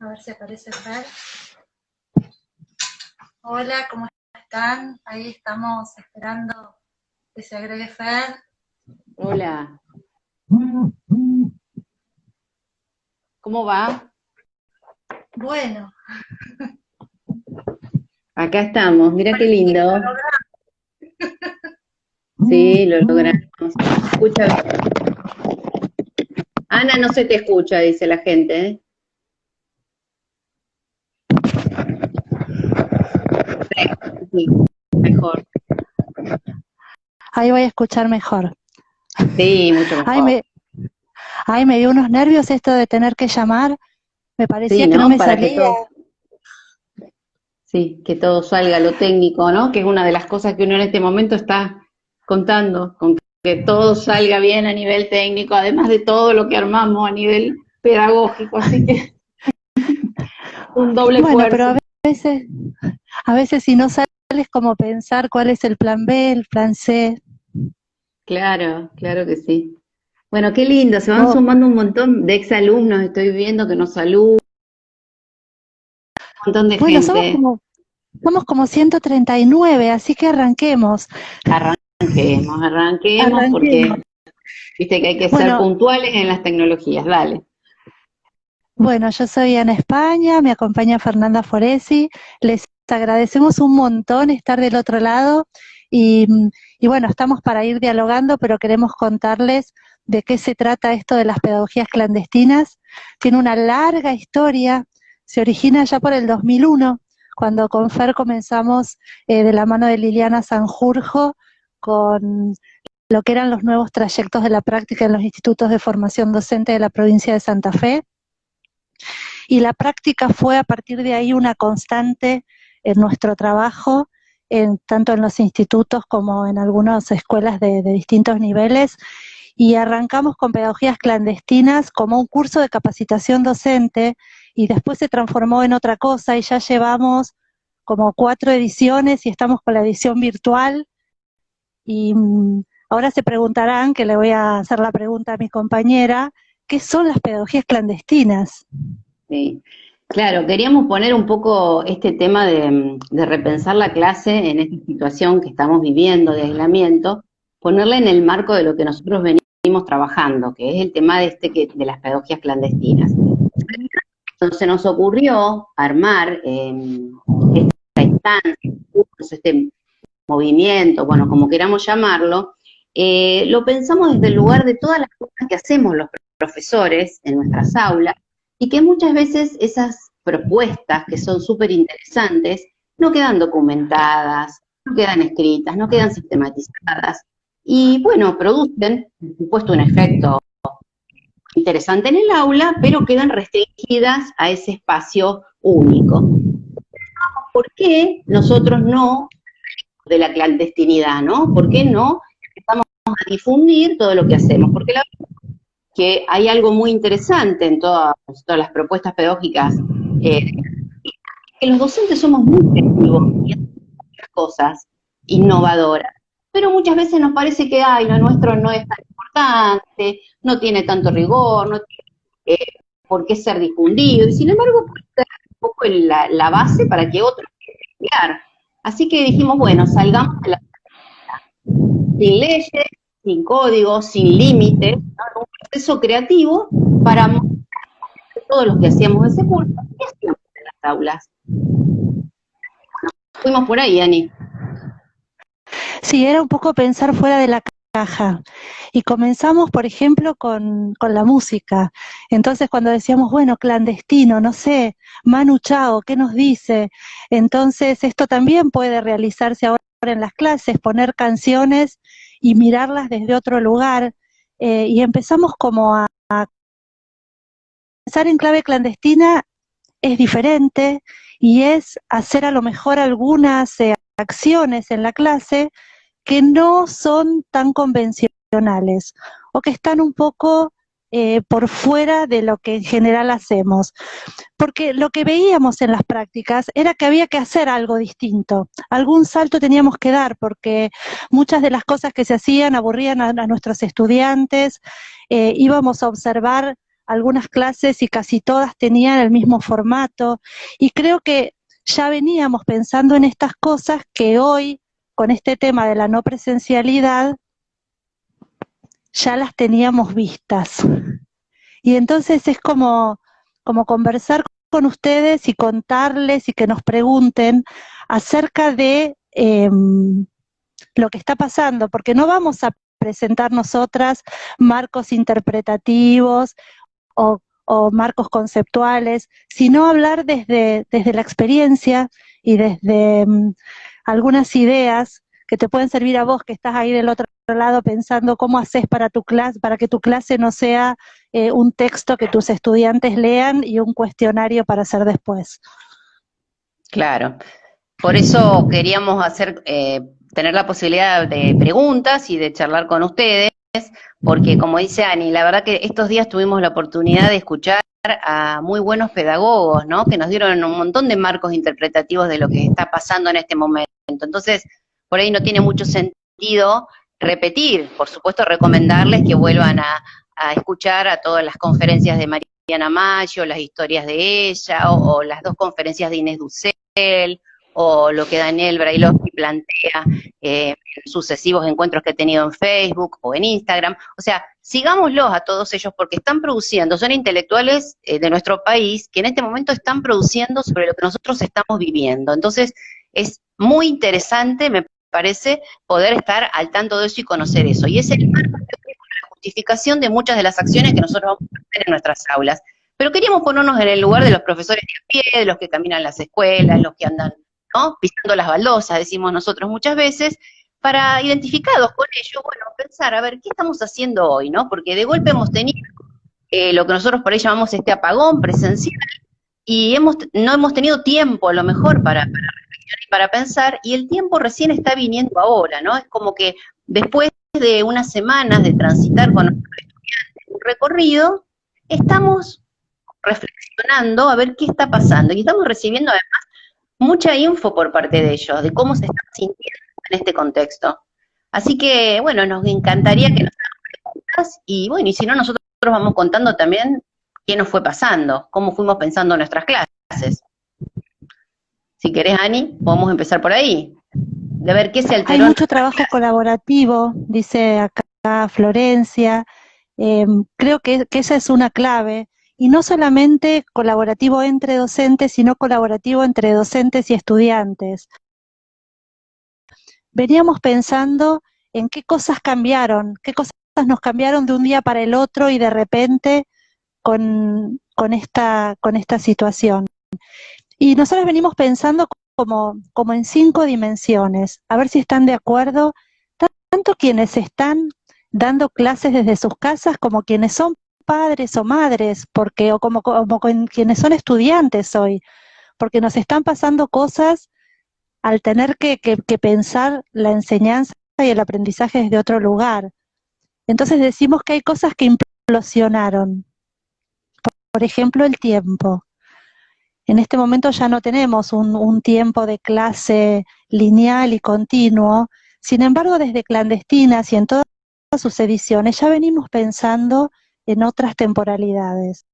A ver si aparece Fer. Hola, ¿cómo están? Ahí estamos esperando que se agregue Fer. Hola, ¿cómo va? Bueno, Acá estamos, mira qué parece que lo lindo. logramos. Sí, lo logramos. Escucha bien. Ana, no se te escucha, dice la gente, ¿eh? Sí, mejor. Ahí voy a escuchar mejor. Sí, mucho Ay, mejor. me dio unos nervios esto de tener que llamar. Me Sí, parecía que no ¿no? me Para que salía. todo, sí, que todo salga lo técnico, ¿no? Que es una de las cosas que uno en este momento está contando, con que todo salga bien a nivel técnico, además de todo lo que armamos a nivel pedagógico, así que un doble Bueno, pero esfuerzo. a veces si no sales como pensar cuál es el plan B, el plan C. Claro, claro que sí. Bueno, qué lindo, se van Oh, sumando un montón de exalumnos, estoy viendo que nos saludan, un montón de bueno, gente. somos como 139, así que arranquemos. Arranquemos, Arranquemos. porque viste que hay que ser Bueno, puntuales en las tecnologías, dale. Bueno, yo soy Ana España, me acompaña Fernanda Foresi, les agradecemos un montón estar del otro lado y, y bueno, estamos para ir dialogando, pero queremos contarles de qué se trata esto de las pedagogías clandestinas. Tiene una larga historia, se origina ya por el 2001, cuando con Fer comenzamos de la mano de Liliana Sanjurjo con lo que eran los nuevos trayectos de la práctica en los institutos de formación docente de la provincia de Santa Fe. Y la práctica fue a partir de ahí una constante en nuestro trabajo, tanto en los institutos como en algunas escuelas de distintos niveles, y arrancamos con pedagogías clandestinas como un curso de capacitación docente, y después se transformó en otra cosa, y ya llevamos como 4 ediciones, y estamos con la edición virtual, y ahora se preguntarán, que le voy a hacer la pregunta a mi compañera, ¿qué son las pedagogías clandestinas? Sí. Claro, queríamos poner un poco este tema de repensar la clase en esta situación que estamos viviendo de aislamiento, ponerla en el marco de lo que nosotros venimos trabajando, que es el tema de las pedagogías clandestinas. Entonces se nos ocurrió armar esta instancia, este movimiento, bueno, como queramos llamarlo, lo pensamos desde el lugar de todas las cosas que hacemos los profesores en nuestras aulas y que muchas veces esas propuestas que son súper interesantes no quedan documentadas, no quedan escritas, no quedan sistematizadas y bueno, producen, por supuesto, un efecto interesante en el aula, pero quedan restringidas a ese espacio único. ¿Por qué nosotros no de la clandestinidad, ¿no? ¿Por qué no empezamos a difundir todo lo que hacemos? Porque la verdad es que hay algo muy interesante en todas las propuestas pedagógicas, que los docentes somos muy creativos y hacemos muchas cosas innovadoras, pero muchas veces nos parece que, ay, lo nuestro no es tan importante, no tiene tanto rigor, no tiene por qué ser difundido, y sin embargo puede ser un poco la base para que otros quieran crear. Así que dijimos, bueno, salgamos de la sin leyes, sin códigos, sin límites, ¿no? Un proceso creativo para mostrar todo lo que hacíamos ese curso y hacíamos en las aulas. Fuimos por ahí, Ani. Sí, era un poco pensar fuera de la caja. Y comenzamos, por ejemplo, con la música. Entonces, cuando decíamos, bueno, clandestino, no sé, Manu Chao, ¿qué nos dice? Entonces, esto también puede realizarse ahora en las clases, poner canciones y mirarlas desde otro lugar. Y empezamos como a pensar en clave clandestina es diferente y es hacer a lo mejor algunas acciones en la clase que no son tan convencionales o que están un poco por fuera de lo que en general hacemos. Porque lo que veíamos en las prácticas era que había que hacer algo distinto, algún salto teníamos que dar, porque muchas de las cosas que se hacían aburrían a nuestros estudiantes, íbamos a observar algunas clases y casi todas tenían el mismo formato, y creo que ya veníamos pensando en estas cosas que hoy, con este tema de la no presencialidad, ya las teníamos vistas. Y entonces es como conversar con ustedes y contarles y que nos pregunten acerca de lo que está pasando, porque no vamos a presentar nosotras marcos interpretativos o marcos conceptuales, sino hablar desde la experiencia y desde algunas ideas que te pueden servir a vos que estás ahí del otro lado pensando cómo haces para tu clase, para que tu clase no sea un texto que tus estudiantes lean y un cuestionario para hacer después. Claro. Por eso queríamos tener la posibilidad de preguntas y de charlar con ustedes, porque como dice Ani, la verdad que estos días tuvimos la oportunidad de escuchar a muy buenos pedagogos, ¿no? Que nos dieron un montón de marcos interpretativos de lo que está pasando en este momento. Entonces, por ahí no tiene mucho sentido repetir, por supuesto recomendarles que vuelvan a escuchar a todas las conferencias de Mariana Maggio, las historias de ella, o las dos conferencias de Inés Dussel, o lo que Daniel Brailovsky plantea en sucesivos encuentros que he tenido en Facebook o en Instagram. O sea, sigámoslos a todos ellos porque están produciendo, son intelectuales de nuestro país que en este momento están produciendo sobre lo que nosotros estamos viviendo. Entonces, es muy interesante, me parece, poder estar al tanto de eso y conocer eso. Y es el marco de la justificación de muchas de las acciones que nosotros vamos a hacer en nuestras aulas. Pero queríamos ponernos en el lugar de los profesores de a pie, de los que caminan las escuelas, los que andan, ¿no?, pisando las baldosas, decimos nosotros muchas veces, para identificados con ello, bueno, pensar, a ver, ¿qué estamos haciendo hoy, no? Porque de golpe hemos tenido lo que nosotros por ahí llamamos este apagón presencial, y no hemos tenido tiempo a lo mejor para reflexionar y para pensar, y el tiempo recién está viniendo ahora, ¿no? Es como que después de unas semanas de transitar con nuestros estudiantes un recorrido, estamos reflexionando a ver qué está pasando, y estamos recibiendo además mucha info por parte de ellos, de cómo se están sintiendo en este contexto. Así que, bueno, nos encantaría que nos hagan preguntas, y bueno, y si no, nosotros vamos contando también qué nos fue pasando, cómo fuimos pensando nuestras clases. Si querés, Ani, podemos empezar por ahí, de ver qué se alteró. Hay mucho trabajo colaborativo, dice acá Florencia, creo que esa es una clave, y no solamente colaborativo entre docentes, sino colaborativo entre docentes y estudiantes. Veníamos pensando en qué cosas cambiaron, qué cosas nos cambiaron de un día para el otro y de repente con esta situación. Y nosotros venimos pensando como en 5 dimensiones, a ver si están de acuerdo, tanto quienes están dando clases desde sus casas como quienes son padres o madres, o como quienes son estudiantes hoy, porque nos están pasando cosas al tener que pensar la enseñanza y el aprendizaje desde otro lugar. Entonces decimos que hay cosas que implosionaron. Por ejemplo, el tiempo. En este momento ya no tenemos un tiempo de clase lineal y continuo, sin embargo, desde Clandestinas y en todas sus ediciones ya venimos pensando en otras temporalidades.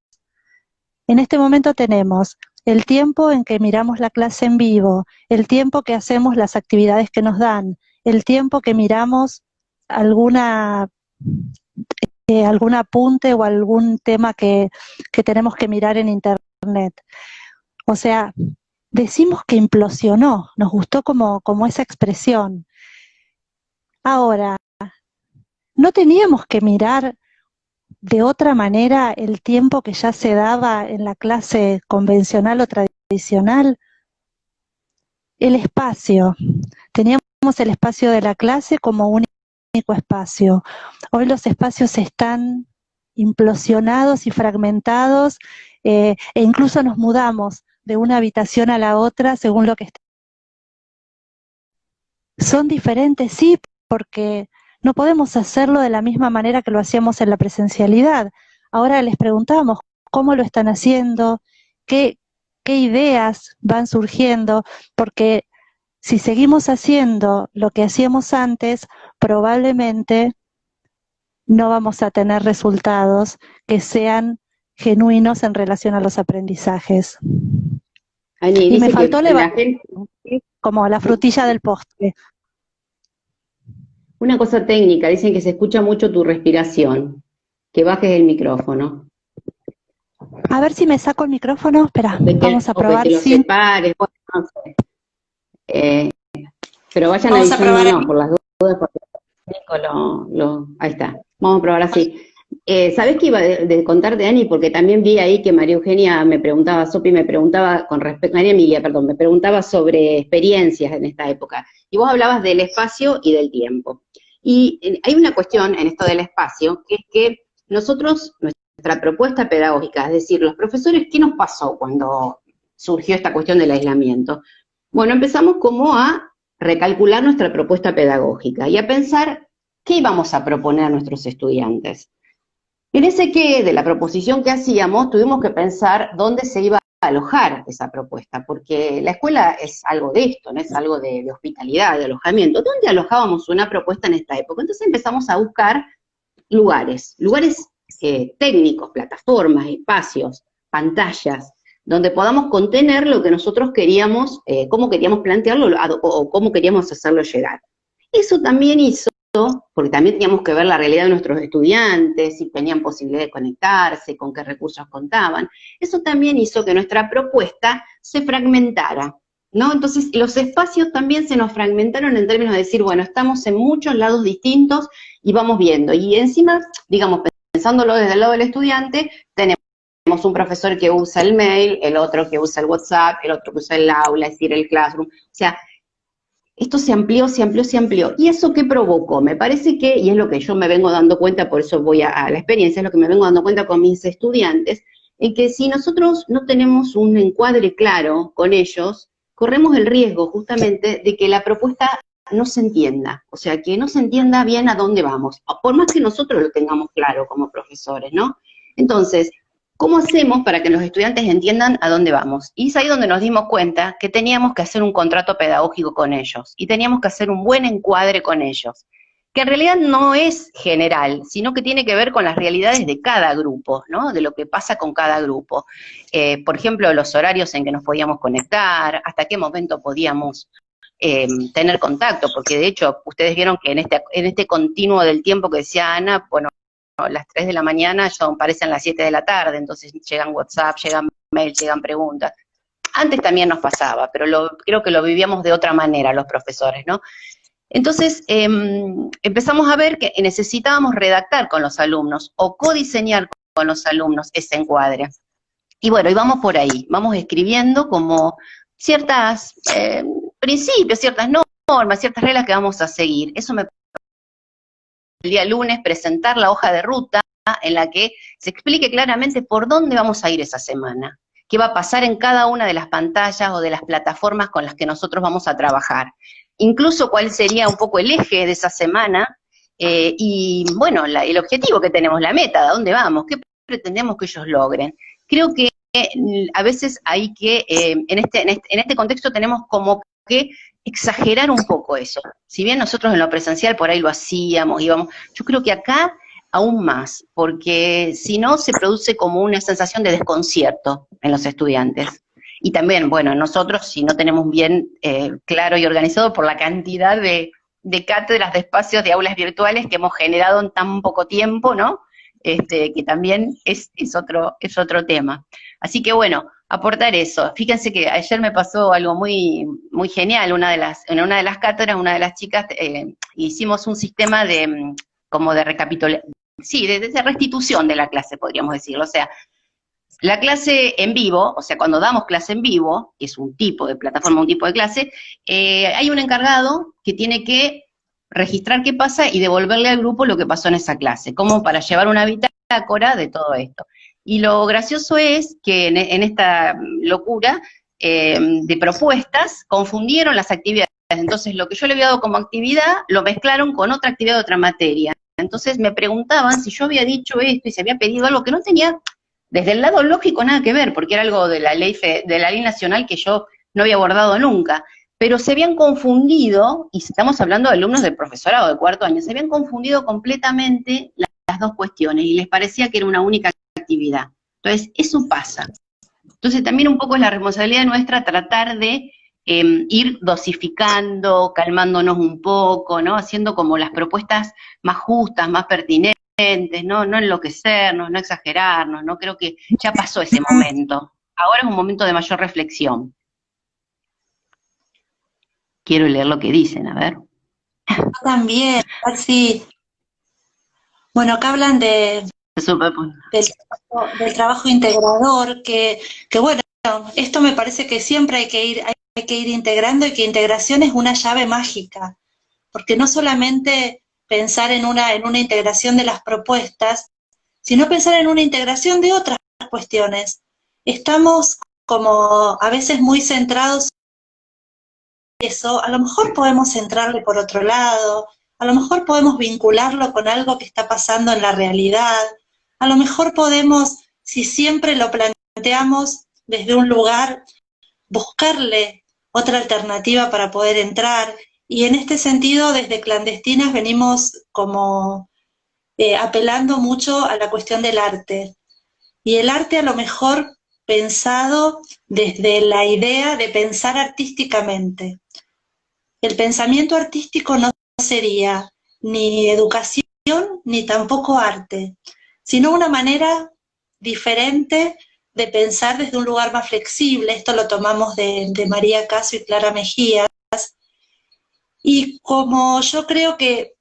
En este momento tenemos el tiempo en que miramos la clase en vivo, el tiempo que hacemos las actividades que nos dan, el tiempo que miramos algún apunte o algún tema que tenemos que mirar en internet. O sea, decimos que implosionó, nos gustó como esa expresión. Ahora, ¿no teníamos que mirar de otra manera el tiempo que ya se daba en la clase convencional o tradicional? El espacio. Teníamos el espacio de la clase como único espacio. Hoy los espacios están implosionados y fragmentados, e incluso nos mudamos de una habitación a la otra según lo que está. Son diferentes, sí, porque no podemos hacerlo de la misma manera que lo hacíamos en la presencialidad. Ahora les preguntamos cómo lo están haciendo, qué ideas van surgiendo, porque si seguimos haciendo lo que hacíamos antes, probablemente no vamos a tener resultados que sean genuinos en relación a los aprendizajes. Ani, Y me dice faltó que la gente... como la frutilla del postre. Una cosa técnica, dicen que se escucha mucho tu respiración, que bajes el micrófono. A ver si me saco el micrófono. Espera, vamos a O que probar te lo sin... separes, bueno, no sé. Pero vayan Vamos a avisando, probar no, aquí. por las dudas, porque ahí está. Vamos a probar así. ¿Sabés qué iba de contarte, Ani? Porque también vi ahí que María Eugenia me preguntaba, Sopi me preguntaba con respecto, María Emilia, perdón, me preguntaba sobre experiencias en esta época. Y vos hablabas del espacio y del tiempo. Y hay una cuestión en esto del espacio, que es que nosotros, nuestra propuesta pedagógica, es decir, los profesores, ¿qué nos pasó cuando surgió esta cuestión del aislamiento? Bueno, empezamos como a recalcular nuestra propuesta pedagógica y a pensar qué íbamos a proponer a nuestros estudiantes. En ese que, de la proposición que hacíamos, tuvimos que pensar dónde se iba a alojar esa propuesta, porque la escuela es algo de esto, no es algo de hospitalidad, de alojamiento. ¿Dónde alojábamos una propuesta en esta época? Entonces empezamos a buscar lugares técnicos, plataformas, espacios, pantallas, donde podamos contener lo que nosotros queríamos, cómo queríamos plantearlo o cómo queríamos hacerlo llegar. Eso también hizo, porque también teníamos que ver la realidad de nuestros estudiantes, si tenían posibilidad de conectarse, con qué recursos contaban, eso también hizo que nuestra propuesta se fragmentara, ¿no? Entonces los espacios también se nos fragmentaron en términos de decir, bueno, estamos en muchos lados distintos y vamos viendo, y encima, digamos, pensándolo desde el lado del estudiante, tenemos un profesor que usa el mail, el otro que usa el WhatsApp, el otro que usa el aula, es decir, el classroom, o sea, esto se amplió, se amplió, se amplió. ¿Y eso qué provocó? Me parece que, y es lo que yo me vengo dando cuenta, por eso voy a la experiencia, es lo que me vengo dando cuenta con mis estudiantes, en que si nosotros no tenemos un encuadre claro con ellos, corremos el riesgo justamente de que la propuesta no se entienda, o sea, que no se entienda bien a dónde vamos, por más que nosotros lo tengamos claro como profesores, ¿no? Entonces, ¿cómo hacemos para que los estudiantes entiendan a dónde vamos? Y es ahí donde nos dimos cuenta que teníamos que hacer un contrato pedagógico con ellos, y teníamos que hacer un buen encuadre con ellos, que en realidad no es general, sino que tiene que ver con las realidades de cada grupo, ¿no? De lo que pasa con cada grupo. Por ejemplo, los horarios en que nos podíamos conectar, hasta qué momento podíamos tener contacto, porque de hecho, ustedes vieron que en este continuo del tiempo que decía Ana, bueno, a las 3 de la mañana ya parecen las 7 de la tarde, entonces llegan WhatsApp, llegan mail, llegan preguntas. Antes también nos pasaba, pero creo que lo vivíamos de otra manera los profesores, ¿no? Entonces empezamos a ver que necesitábamos redactar con los alumnos o codiseñar con los alumnos ese encuadre. Y bueno, y vamos por ahí, vamos escribiendo como ciertas principios, ciertas normas, ciertas reglas que vamos a seguir. Eso me el día lunes presentar la hoja de ruta en la que se explique claramente por dónde vamos a ir esa semana, qué va a pasar en cada una de las pantallas o de las plataformas con las que nosotros vamos a trabajar, incluso cuál sería un poco el eje de esa semana, y bueno, el objetivo que tenemos, la meta, ¿a dónde vamos? ¿Qué pretendemos que ellos logren? Creo que a veces hay que, en este contexto tenemos como que exagerar un poco eso. Si bien nosotros en lo presencial por ahí lo hacíamos, íbamos, yo creo que acá aún más, porque si no se produce como una sensación de desconcierto en los estudiantes. Y también, bueno, nosotros si no tenemos bien claro y organizado por la cantidad de cátedras, de espacios, de aulas virtuales que hemos generado en tan poco tiempo, ¿no? Que también es otro tema. Así que bueno, aportar eso. Fíjense que ayer me pasó algo muy, muy genial, en una de las cátedras, una de las chicas, hicimos un sistema como de recapitulación, sí, de restitución de la clase, podríamos decirlo, o sea, la clase en vivo, o sea, cuando damos clase en vivo, que es un tipo de plataforma, un tipo de clase, hay un encargado que tiene que registrar qué pasa y devolverle al grupo lo que pasó en esa clase, como para llevar una bitácora de todo esto. Y lo gracioso es que en esta locura de propuestas confundieron las actividades. Entonces, lo que yo le había dado como actividad, lo mezclaron con otra actividad de otra materia. Entonces me preguntaban si yo había dicho esto y se había pedido algo que no tenía, desde el lado lógico, nada que ver, porque era algo de la ley nacional que yo no había abordado nunca. Pero se habían confundido, y estamos hablando de alumnos de profesorado de cuarto año, se habían confundido completamente las dos cuestiones y les parecía que era una única actividad. Entonces, eso pasa. Entonces, también un poco es la responsabilidad nuestra tratar de ir dosificando, calmándonos un poco, ¿no? Haciendo como las propuestas más justas, más pertinentes, no enloquecernos, no exagerarnos, ¿no? Creo que ya pasó ese momento. Ahora es un momento de mayor reflexión. Quiero leer lo que dicen, a ver. También, así. Bueno, acá hablan del trabajo integrador, que bueno, esto me parece que siempre hay que ir integrando, y que integración es una llave mágica, porque no solamente pensar en una integración de las propuestas, sino pensar en una integración de otras cuestiones. Estamos como a veces muy centrados en eso, a lo mejor podemos centrarle por otro lado, a lo mejor podemos vincularlo con algo que está pasando en la realidad, a lo mejor podemos, si siempre lo planteamos desde un lugar, buscarle otra alternativa para poder entrar, y en este sentido desde Clandestinas venimos como apelando mucho a la cuestión del arte, y el arte a lo mejor pensado desde la idea de pensar artísticamente. El pensamiento artístico no sería ni educación ni tampoco arte, sino una manera diferente de pensar desde un lugar más flexible. Esto lo tomamos de María Caso y Clara Mejías. Y como yo creo que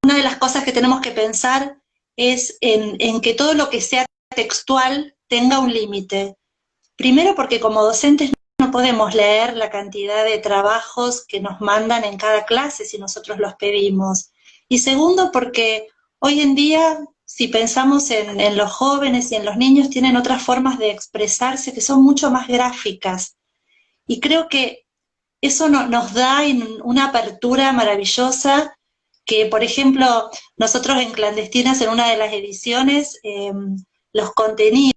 una de las cosas que tenemos que pensar es en que todo lo que sea textual tenga un límite. Primero porque como docentes no podemos leer la cantidad de trabajos que nos mandan en cada clase si nosotros los pedimos. Y segundo porque hoy en día, si pensamos en los jóvenes y en los niños, tienen otras formas de expresarse que son mucho más gráficas. Y creo que eso nos da una apertura maravillosa que, por ejemplo, nosotros en Clandestinas, en una de las ediciones, los contenidos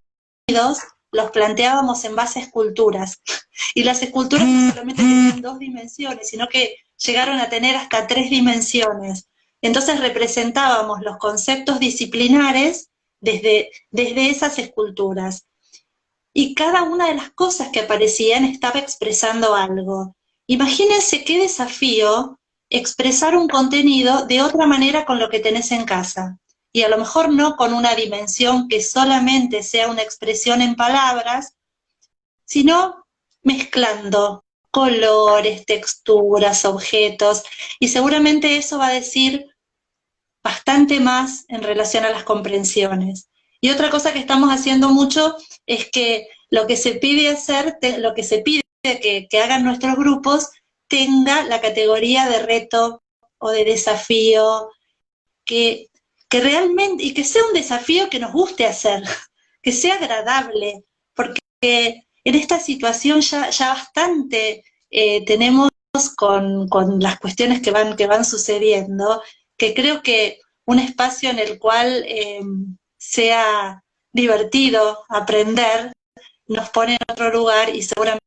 los planteábamos en base a esculturas. Y las esculturas no solamente tenían 2 dimensiones, sino que llegaron a tener hasta 3 dimensiones. Entonces representábamos los conceptos disciplinares desde esas esculturas. Y cada una de las cosas que aparecían estaba expresando algo. Imagínense qué desafío expresar un contenido de otra manera con lo que tenés en casa. Y a lo mejor no con una dimensión que solamente sea una expresión en palabras, sino mezclando colores, texturas, objetos, y seguramente eso va a decir bastante más en relación a las comprensiones. Y otra cosa que estamos haciendo mucho es que lo que se pide hacer, lo que se pide que hagan nuestros grupos, tenga la categoría de reto o de desafío, que realmente, y que sea un desafío que nos guste hacer, que sea agradable, porque en esta situación ya bastante tenemos con las cuestiones que van sucediendo, que creo que un espacio en el cual sea divertido aprender nos pone en otro lugar, y seguramente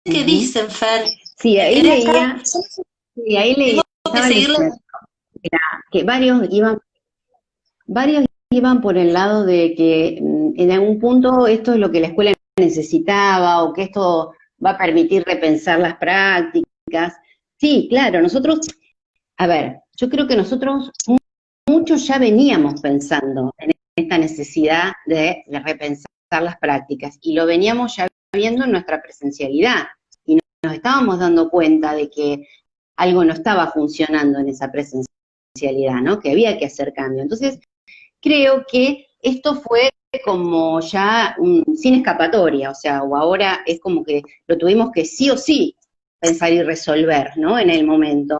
¿qué dicen, Fer? Sí, ahí leía, estaba leyendo que varios iban por el lado de que en algún punto esto es lo que la escuela necesitaba, o que esto va a permitir repensar las prácticas. Sí, claro, nosotros, a ver, yo creo que nosotros muchos ya veníamos pensando en esta necesidad de repensar las prácticas, y lo veníamos ya viendo en nuestra presencialidad, y nos estábamos dando cuenta de que algo no estaba funcionando en esa presencialidad, ¿no? Que había que hacer cambio. Entonces, creo que esto fue como ya sin escapatoria, o sea, o ahora es como que lo tuvimos que sí o sí pensar y resolver, ¿no? En el momento.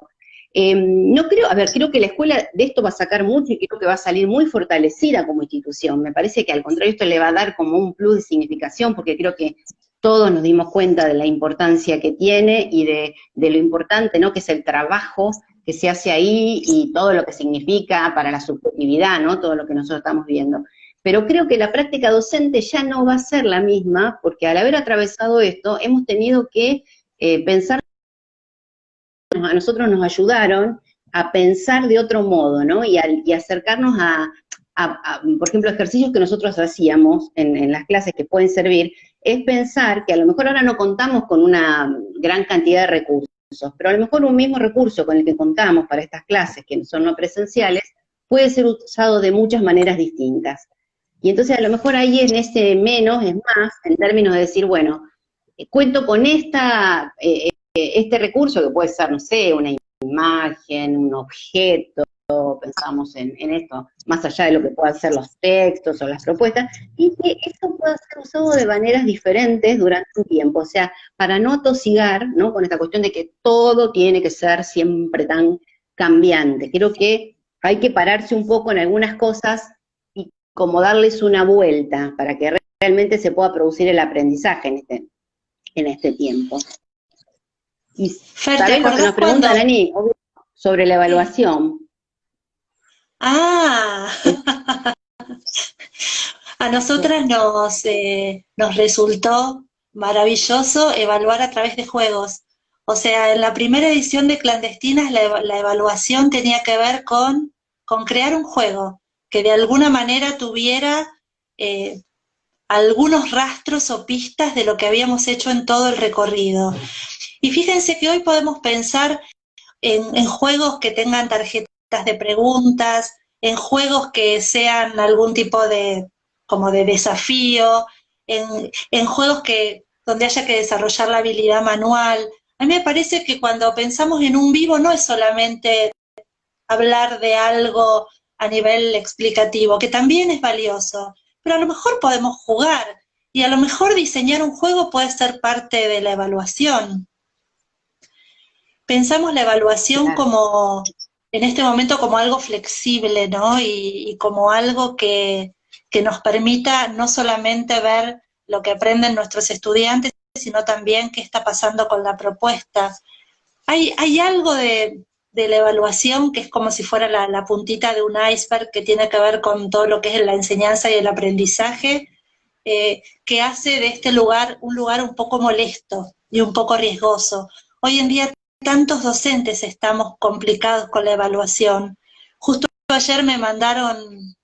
No creo, a ver, creo que la escuela de esto va a sacar mucho, y creo que va a salir muy fortalecida como institución. Me parece que al contrario esto le va a dar como un plus de significación, porque creo que todos nos dimos cuenta de la importancia que tiene y de lo importante, ¿no? Que es el trabajo que se hace ahí y todo lo que significa para la subjetividad, ¿no? Todo lo que nosotros estamos viendo. Pero creo que la práctica docente ya no va a ser la misma, porque al haber atravesado esto, hemos tenido que pensar, a nosotros nos ayudaron a pensar de otro modo, ¿no? Y acercarnos a por ejemplo, ejercicios que nosotros hacíamos en las clases que pueden servir, es pensar que a lo mejor ahora no contamos con una gran cantidad de recursos, pero a lo mejor un mismo recurso con el que contamos para estas clases, que son no presenciales, puede ser usado de muchas maneras distintas. Y entonces a lo mejor ahí en ese menos es más, en términos de decir, bueno, cuento con este recurso que puede ser, no sé, una imagen, un objeto, pensamos en esto, más allá de lo que puedan ser los textos o las propuestas, y que eso pueda ser usado de maneras diferentes durante un tiempo, o sea, para no atosigar, ¿no?, con esta cuestión de que todo tiene que ser siempre tan cambiante. Creo que hay que pararse un poco en algunas cosas y como darles una vuelta para que realmente se pueda producir el aprendizaje en este tiempo. Y Fer, ¿sabés lo que nos pregunta cuando... Nani sobre la evaluación? Ah, a nosotras nos resultó maravilloso evaluar a través de juegos. O sea, en la primera edición de Clandestinas la evaluación tenía que ver con crear un juego que de alguna manera tuviera algunos rastros o pistas de lo que habíamos hecho en todo el recorrido. Y fíjense que hoy podemos pensar en juegos que tengan tarjetas de preguntas, en juegos que sean algún tipo de, como de desafío, en juegos donde haya que desarrollar la habilidad manual. A mí me parece que cuando pensamos en un vivo no es solamente hablar de algo a nivel explicativo, que también es valioso, pero a lo mejor podemos jugar y a lo mejor diseñar un juego puede ser parte de la evaluación. Pensamos la evaluación como, en este momento, como algo flexible, ¿no? Y como algo que nos permita no solamente ver lo que aprenden nuestros estudiantes, sino también qué está pasando con la propuesta. Hay algo de la evaluación que es como si fuera la puntita de un iceberg que tiene que ver con todo lo que es la enseñanza y el aprendizaje, que hace de este lugar un poco molesto y un poco riesgoso. Hoy en día tantos docentes estamos complicados con la evaluación. Justo ayer me mandaron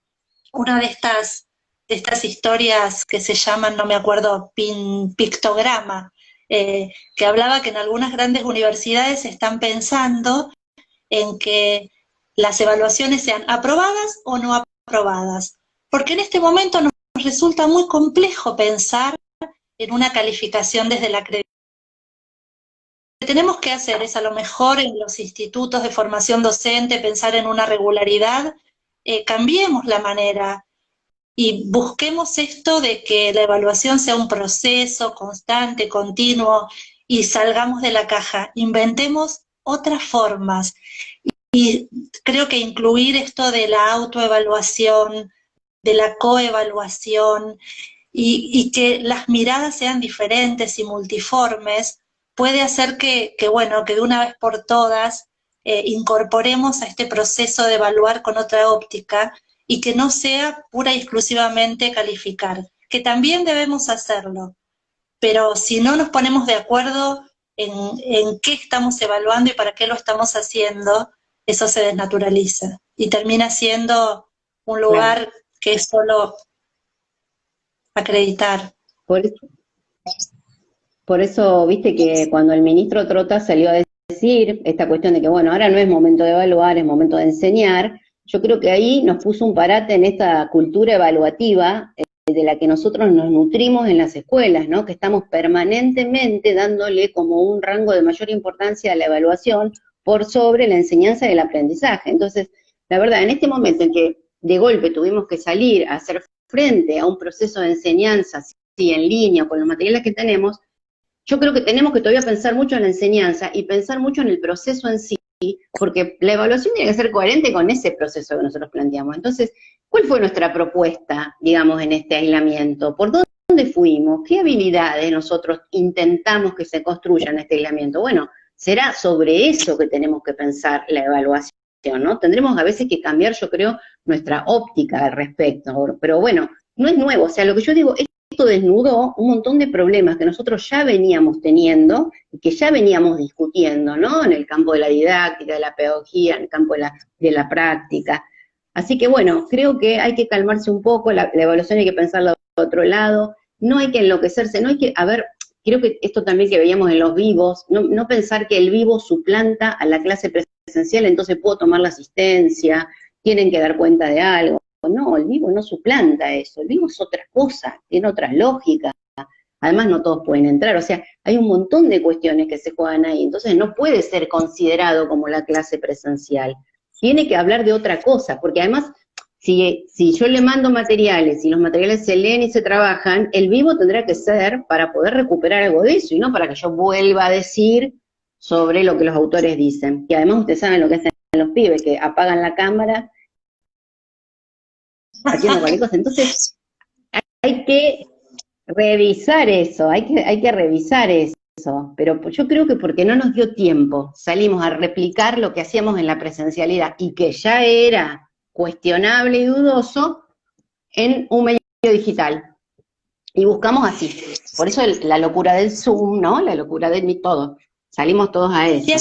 una de estas historias que se llaman, no me acuerdo, pictograma, que hablaba que en algunas grandes universidades están pensando en que las evaluaciones sean aprobadas o no aprobadas, porque en este momento nos resulta muy complejo pensar en una calificación desde la acreditación. Lo que tenemos que hacer es a lo mejor en los institutos de formación docente pensar en una regularidad, cambiemos la manera y busquemos esto de que la evaluación sea un proceso constante, continuo, y salgamos de la caja, inventemos otras formas. Y creo que incluir esto de la autoevaluación, de la coevaluación, y que las miradas sean diferentes y multiformes, puede hacer bueno, que de una vez por todas incorporemos a este proceso de evaluar con otra óptica y que no sea pura y exclusivamente calificar, que también debemos hacerlo, pero si no nos ponemos de acuerdo en qué estamos evaluando y para qué lo estamos haciendo, eso se desnaturaliza y termina siendo un lugar que es solo acreditar. Por eso, viste que cuando el ministro Trota salió a decir esta cuestión de que, bueno, ahora no es momento de evaluar, es momento de enseñar, yo creo que ahí nos puso un parate en esta cultura evaluativa de la que nosotros nos nutrimos en las escuelas, ¿no? Que estamos permanentemente dándole como un rango de mayor importancia a la evaluación por sobre la enseñanza y el aprendizaje. Entonces, la verdad, en este momento en que de golpe tuvimos que salir a hacer frente a un proceso de enseñanza, sí, en línea, con los materiales que tenemos, yo creo que tenemos que todavía pensar mucho en la enseñanza y pensar mucho en el proceso en sí, porque la evaluación tiene que ser coherente con ese proceso que nosotros planteamos. Entonces, ¿cuál fue nuestra propuesta, digamos, en este aislamiento? ¿Por dónde fuimos? ¿Qué habilidades nosotros intentamos que se construyan en este aislamiento? Bueno, será sobre eso que tenemos que pensar la evaluación, ¿no? Tendremos a veces que cambiar, yo creo, nuestra óptica al respecto, pero bueno, no es nuevo, o sea, lo que yo digo es esto desnudó un montón de problemas que nosotros ya veníamos teniendo y que ya veníamos discutiendo, ¿no? En el campo de la didáctica, de la pedagogía, en el campo de la práctica. Así que bueno, creo que hay que calmarse un poco, la evaluación hay que pensarla de otro lado, no hay que enloquecerse, no hay que, a ver, creo que esto también que veíamos en los vivos, no pensar que el vivo suplanta a la clase presencial, entonces puedo tomar la asistencia, tienen que dar cuenta de algo. No, el vivo no suplanta eso, el vivo es otra cosa, tiene otras lógicas. Además no todos pueden entrar, o sea, hay un montón de cuestiones que se juegan ahí, entonces no puede ser considerado como la clase presencial. Tiene que hablar de otra cosa, porque además, si yo le mando materiales y los materiales se leen y se trabajan, el vivo tendrá que ser para poder recuperar algo de eso, y no para que yo vuelva a decir sobre lo que los autores dicen. Y además ustedes saben lo que hacen los pibes, que apagan la cámara haciendo cualquier cosa. Entonces, hay que revisar eso, hay que revisar eso. Pero yo creo que porque no nos dio tiempo, salimos a replicar lo que hacíamos en la presencialidad y que ya era cuestionable y dudoso en un medio digital. Y buscamos así. Por eso la locura del Zoom, ¿no? La locura del todo. Salimos todos a eso. Y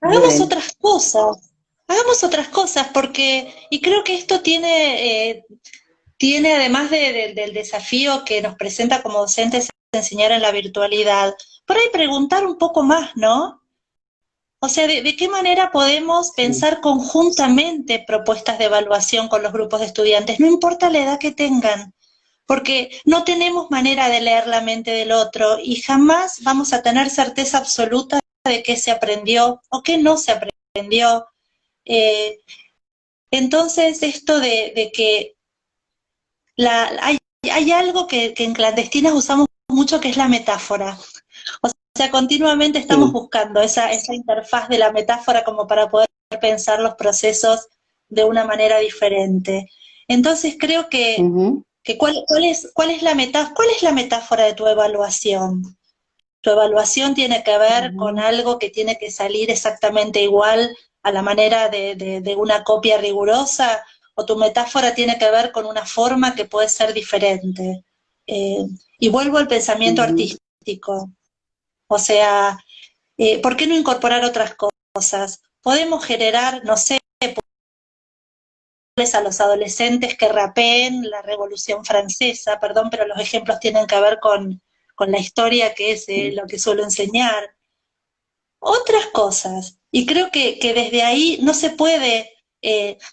hagamos otras cosas. Hagamos otras cosas, porque, y creo que esto tiene además del desafío que nos presenta como docentes enseñar en la virtualidad, por ahí preguntar un poco más, ¿no? O sea, ¿de qué manera podemos pensar conjuntamente propuestas de evaluación con los grupos de estudiantes? No importa la edad que tengan, porque no tenemos manera de leer la mente del otro y jamás vamos a tener certeza absoluta de qué se aprendió o qué no se aprendió. Entonces, esto de que hay algo que en clandestinas usamos mucho, que es la metáfora. O sea, continuamente estamos buscando esa interfaz de la metáfora como para poder pensar los procesos de una manera diferente. Entonces creo que, ¿cuál es la metáfora de tu evaluación? Tu evaluación tiene que ver con algo que tiene que salir exactamente igual a la manera de una copia rigurosa, o tu metáfora tiene que ver con una forma que puede ser diferente. Y vuelvo al pensamiento artístico. O sea, ¿por qué no incorporar otras cosas? Podemos generar, no sé, a los adolescentes que rapeen la Revolución Francesa, perdón, pero los ejemplos tienen que ver con la historia, que es lo que suelo enseñar. Otras cosas. Y creo que desde ahí no se puede,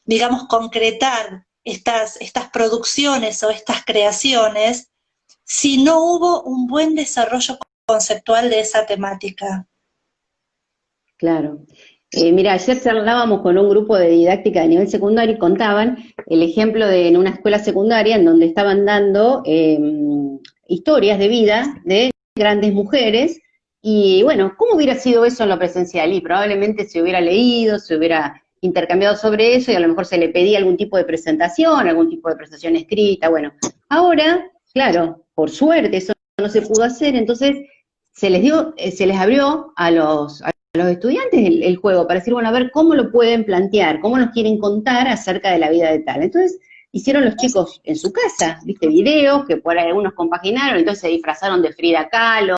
digamos, concretar estas producciones o estas creaciones si no hubo un buen desarrollo conceptual de esa temática. Claro. Mira, ayer charlábamos con un grupo de didáctica de nivel secundario y contaban el ejemplo de en una escuela secundaria en donde estaban dando historias de vida de grandes mujeres, y bueno, ¿cómo hubiera sido eso en lo presencial? Y probablemente se hubiera leído, se hubiera intercambiado sobre eso, y a lo mejor se le pedía algún tipo de presentación escrita. Bueno, ahora, claro, por suerte eso no se pudo hacer, entonces se les abrió a los estudiantes el juego para decir, bueno, a ver cómo lo pueden plantear, cómo nos quieren contar acerca de la vida de tal. Entonces hicieron los chicos en su casa, viste, videos que por ahí algunos compaginaron, entonces se disfrazaron de Frida Kahlo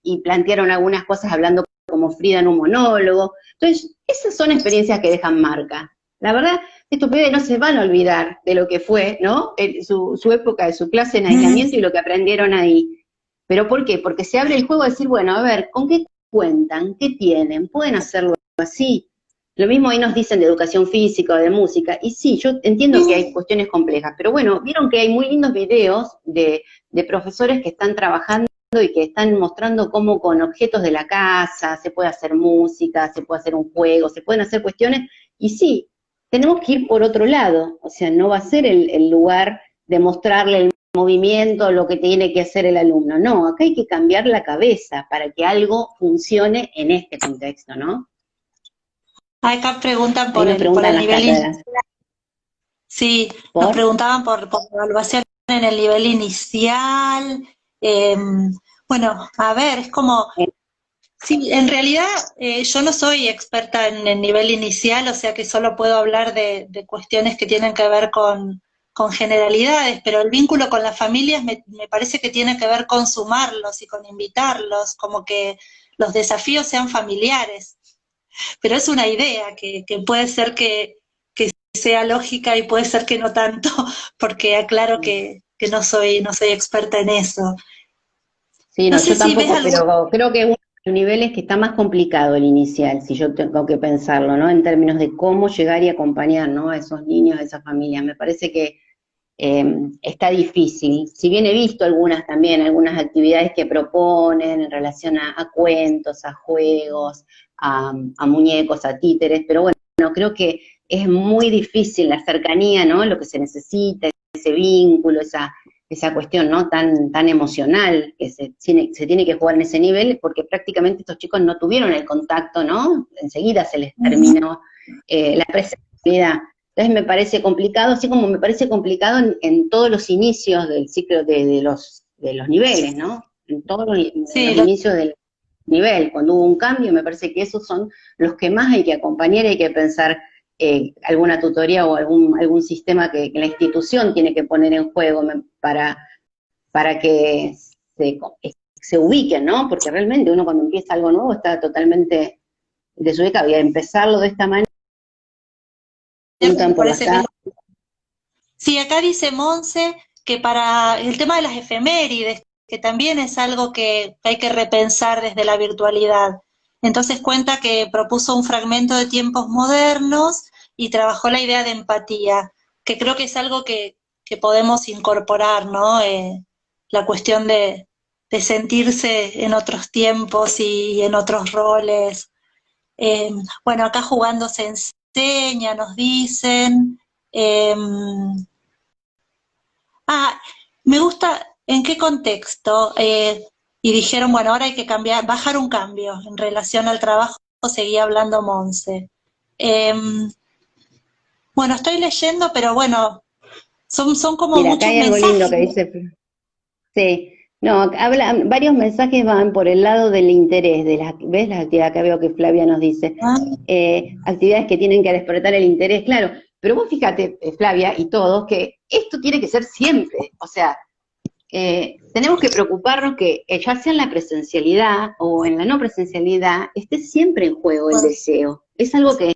y plantearon algunas cosas hablando como Frida en un monólogo. Entonces, esas son experiencias que dejan marca. La verdad, estos pibes no se van a olvidar de lo que fue, ¿no? Su época de su clase en aislamiento y lo que aprendieron ahí. ¿Pero por qué? Porque se abre el juego a decir, bueno, a ver, ¿con qué cuentan? ¿Qué tienen? ¿Pueden hacerlo así? Lo mismo ahí nos dicen de educación física o de música, y sí, yo entiendo que hay cuestiones complejas, pero bueno, vieron que hay muy lindos videos de profesores que están trabajando y que están mostrando cómo con objetos de la casa se puede hacer música, se puede hacer un juego, se pueden hacer cuestiones, y sí, tenemos que ir por otro lado, o sea, no va a ser el lugar de mostrarle el movimiento, lo que tiene que hacer el alumno. No, acá hay que cambiar la cabeza para que algo funcione en este contexto, ¿no? Acá preguntan por el nivel inicial. Sí, nos preguntaban por la evaluación en el nivel inicial. Bueno, a ver, es como... Sí, en realidad yo no soy experta en el nivel inicial, o sea que solo puedo hablar de cuestiones que tienen que ver con generalidades, pero el vínculo con las familias me parece que tiene que ver con sumarlos y con invitarlos, como que los desafíos sean familiares. Pero es una idea que puede ser que sea lógica y puede ser que no tanto, porque aclaro que no soy experta en eso. Sí, No no, sé yo si ves tampoco, algún... pero creo que es uno de los niveles que está más complicado el inicial, si yo tengo que pensarlo, ¿no? En términos de cómo llegar y acompañar, ¿no? A esos niños, a esas familias. Me parece que está difícil. Si bien he visto algunas también, algunas actividades que proponen en relación a cuentos, a juegos, a muñecos, a títeres, pero bueno, creo que es muy difícil la cercanía, ¿no? Lo que se necesita, ese vínculo, esa cuestión, ¿no? Tan emocional que se tiene que jugar en ese nivel, porque prácticamente estos chicos no tuvieron el contacto, ¿no? Enseguida se les terminó la presencialidad. Entonces me parece complicado, así como me parece complicado en todos los inicios del ciclo de los niveles, ¿no? En todos Sí, los inicios del nivel, cuando hubo un cambio, me parece que esos son los que más hay que acompañar y hay que pensar alguna tutoría o algún sistema que la institución tiene que poner en juego para que se ubiquen, ¿no? Porque realmente uno cuando empieza algo nuevo está totalmente desubicado y a empezarlo de esta manera, me preguntan por las parece que es... casas. Sí, acá dice Monse que para el tema de las efemérides, que también es algo que hay que repensar desde la virtualidad. Entonces cuenta que propuso un fragmento de tiempos modernos y trabajó la idea de empatía, que creo que es algo que podemos incorporar, ¿no? La cuestión de sentirse en otros tiempos y en otros roles. Bueno, acá jugando se enseña, nos dicen. Ah, me gusta en qué contexto. Y dijeron, bueno, ahora hay que cambiar, bajar un cambio en relación al trabajo, seguía hablando Monse. Bueno, estoy leyendo, pero bueno, son como Mira, acá muchos hay algo lindo mensajes. que dice, sí, no, varios mensajes van por el lado del interés, ¿ves la actividad que veo que Flavia nos dice? Ah, Actividades que tienen que despertar el interés, claro, pero vos fíjate, Flavia, y todos, que esto tiene que ser siempre, o sea, tenemos que preocuparnos que ya sea en la presencialidad o en la no presencialidad, esté siempre en juego el deseo. Es algo que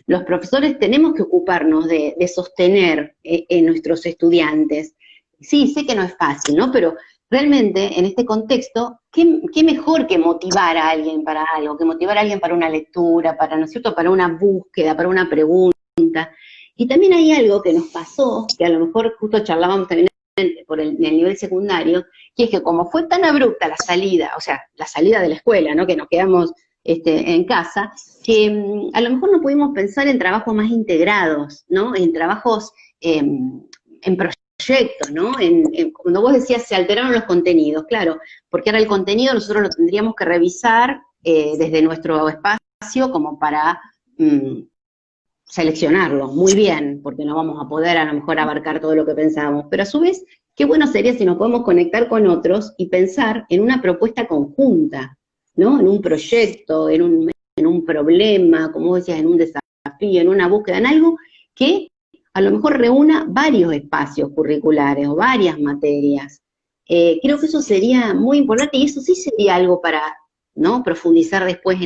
los profesores tenemos que ocuparnos de sostener en nuestros estudiantes. Sí, sé que no es fácil, ¿no? Pero realmente en este contexto, ¿qué mejor que motivar a alguien para algo, que motivar a alguien para una lectura, para, ¿no es cierto?, para una búsqueda, para una pregunta. Y también hay algo que nos pasó, que a lo mejor justo charlábamos también en el nivel secundario, que es que como fue tan abrupta la salida, o sea, la salida de la escuela, ¿no? Que nos quedamos en casa, que a lo mejor no pudimos pensar en trabajos más integrados, ¿no? En trabajos, en proyectos, ¿no? Cuando vos decías se alteraron los contenidos, claro, porque ahora el contenido nosotros lo tendríamos que revisar desde nuestro espacio como para seleccionarlo muy bien, porque no vamos a poder a lo mejor abarcar todo lo que pensábamos, pero a su vez, qué bueno sería si nos podemos conectar con otros y pensar en una propuesta conjunta, ¿no? En un proyecto, en un problema, como vos decías, en un desafío, en una búsqueda, en algo que a lo mejor reúna varios espacios curriculares o varias materias. Creo que eso sería muy importante y eso sí sería algo para, ¿no?, profundizar después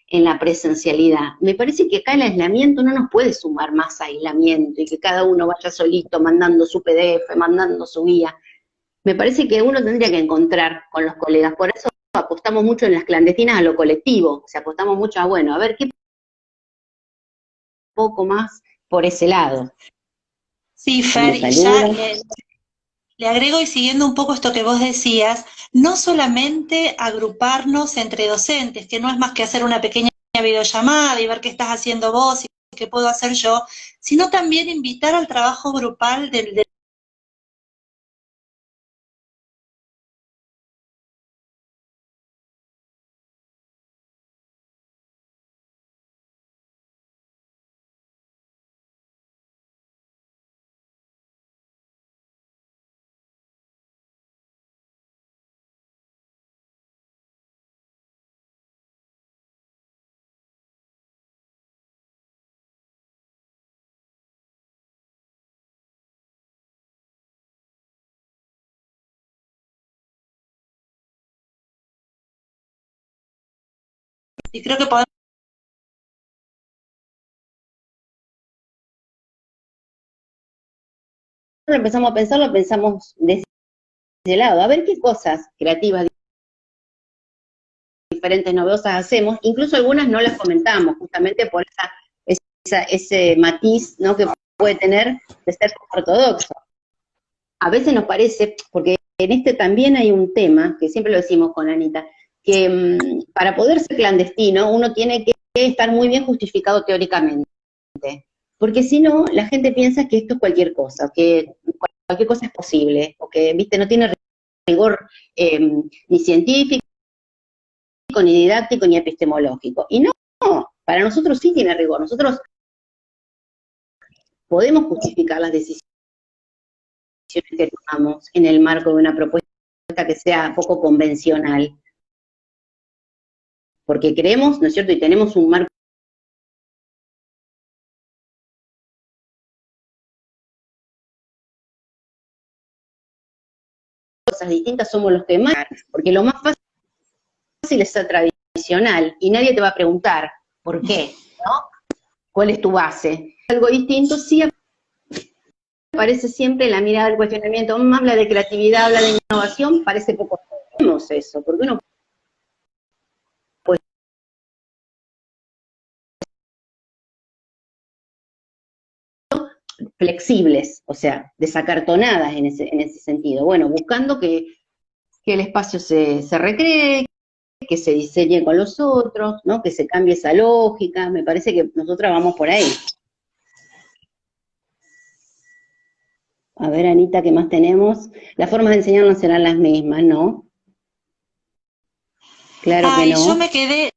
en la presencialidad. Me parece que acá el aislamiento no nos puede sumar más aislamiento y que cada uno vaya solito mandando su PDF, mandando su guía. Me parece que uno tendría que encontrar con los colegas. Por eso apostamos mucho en las clandestinas a lo colectivo. O sea, apostamos mucho a, bueno, a ver qué poco más por ese lado. sí, Me Fer, y ya saluda. le agrego y siguiendo un poco esto que vos decías, no solamente agruparnos entre docentes, que no es más que hacer una pequeña videollamada y ver qué estás haciendo vos y qué puedo hacer yo, sino también invitar al trabajo grupal del y creo que podemos empezamos a pensarlo, pensamos de ese lado, a ver qué cosas creativas, diferentes, novedosas hacemos, incluso algunas no las comentamos, justamente por ese matiz, ¿no?, que puede tener de ser ortodoxo. A veces nos parece, porque en este también hay un tema, que siempre lo decimos con Anita, que para poder ser clandestino uno tiene que estar muy bien justificado teóricamente, porque si no, la gente piensa que esto es cualquier cosa, que cualquier cosa es posible, o que, viste, no tiene rigor ni científico, ni didáctico, ni epistemológico. Y no, para nosotros sí tiene rigor, nosotros podemos justificar las decisiones que tomamos en el marco de una propuesta que sea poco convencional, porque creemos, ¿no es cierto?, y tenemos un marco de cosas distintas, somos los que más, porque lo más fácil es ser tradicional, y nadie te va a preguntar, ¿por qué?, ¿no? ¿Cuál es tu base? Algo distinto sí aparece siempre la mirada del cuestionamiento, habla de creatividad, habla de innovación, parece poco eso, porque uno puede flexibles, o sea, desacartonadas en ese sentido. Bueno, buscando que el espacio se recree, que se diseñe con los otros, ¿no?, que se cambie esa lógica, me parece que nosotras vamos por ahí. A ver, Anita, ¿qué más tenemos? Las formas de enseñar no serán las mismas, ¿no? Claro que no. Yo me quedé,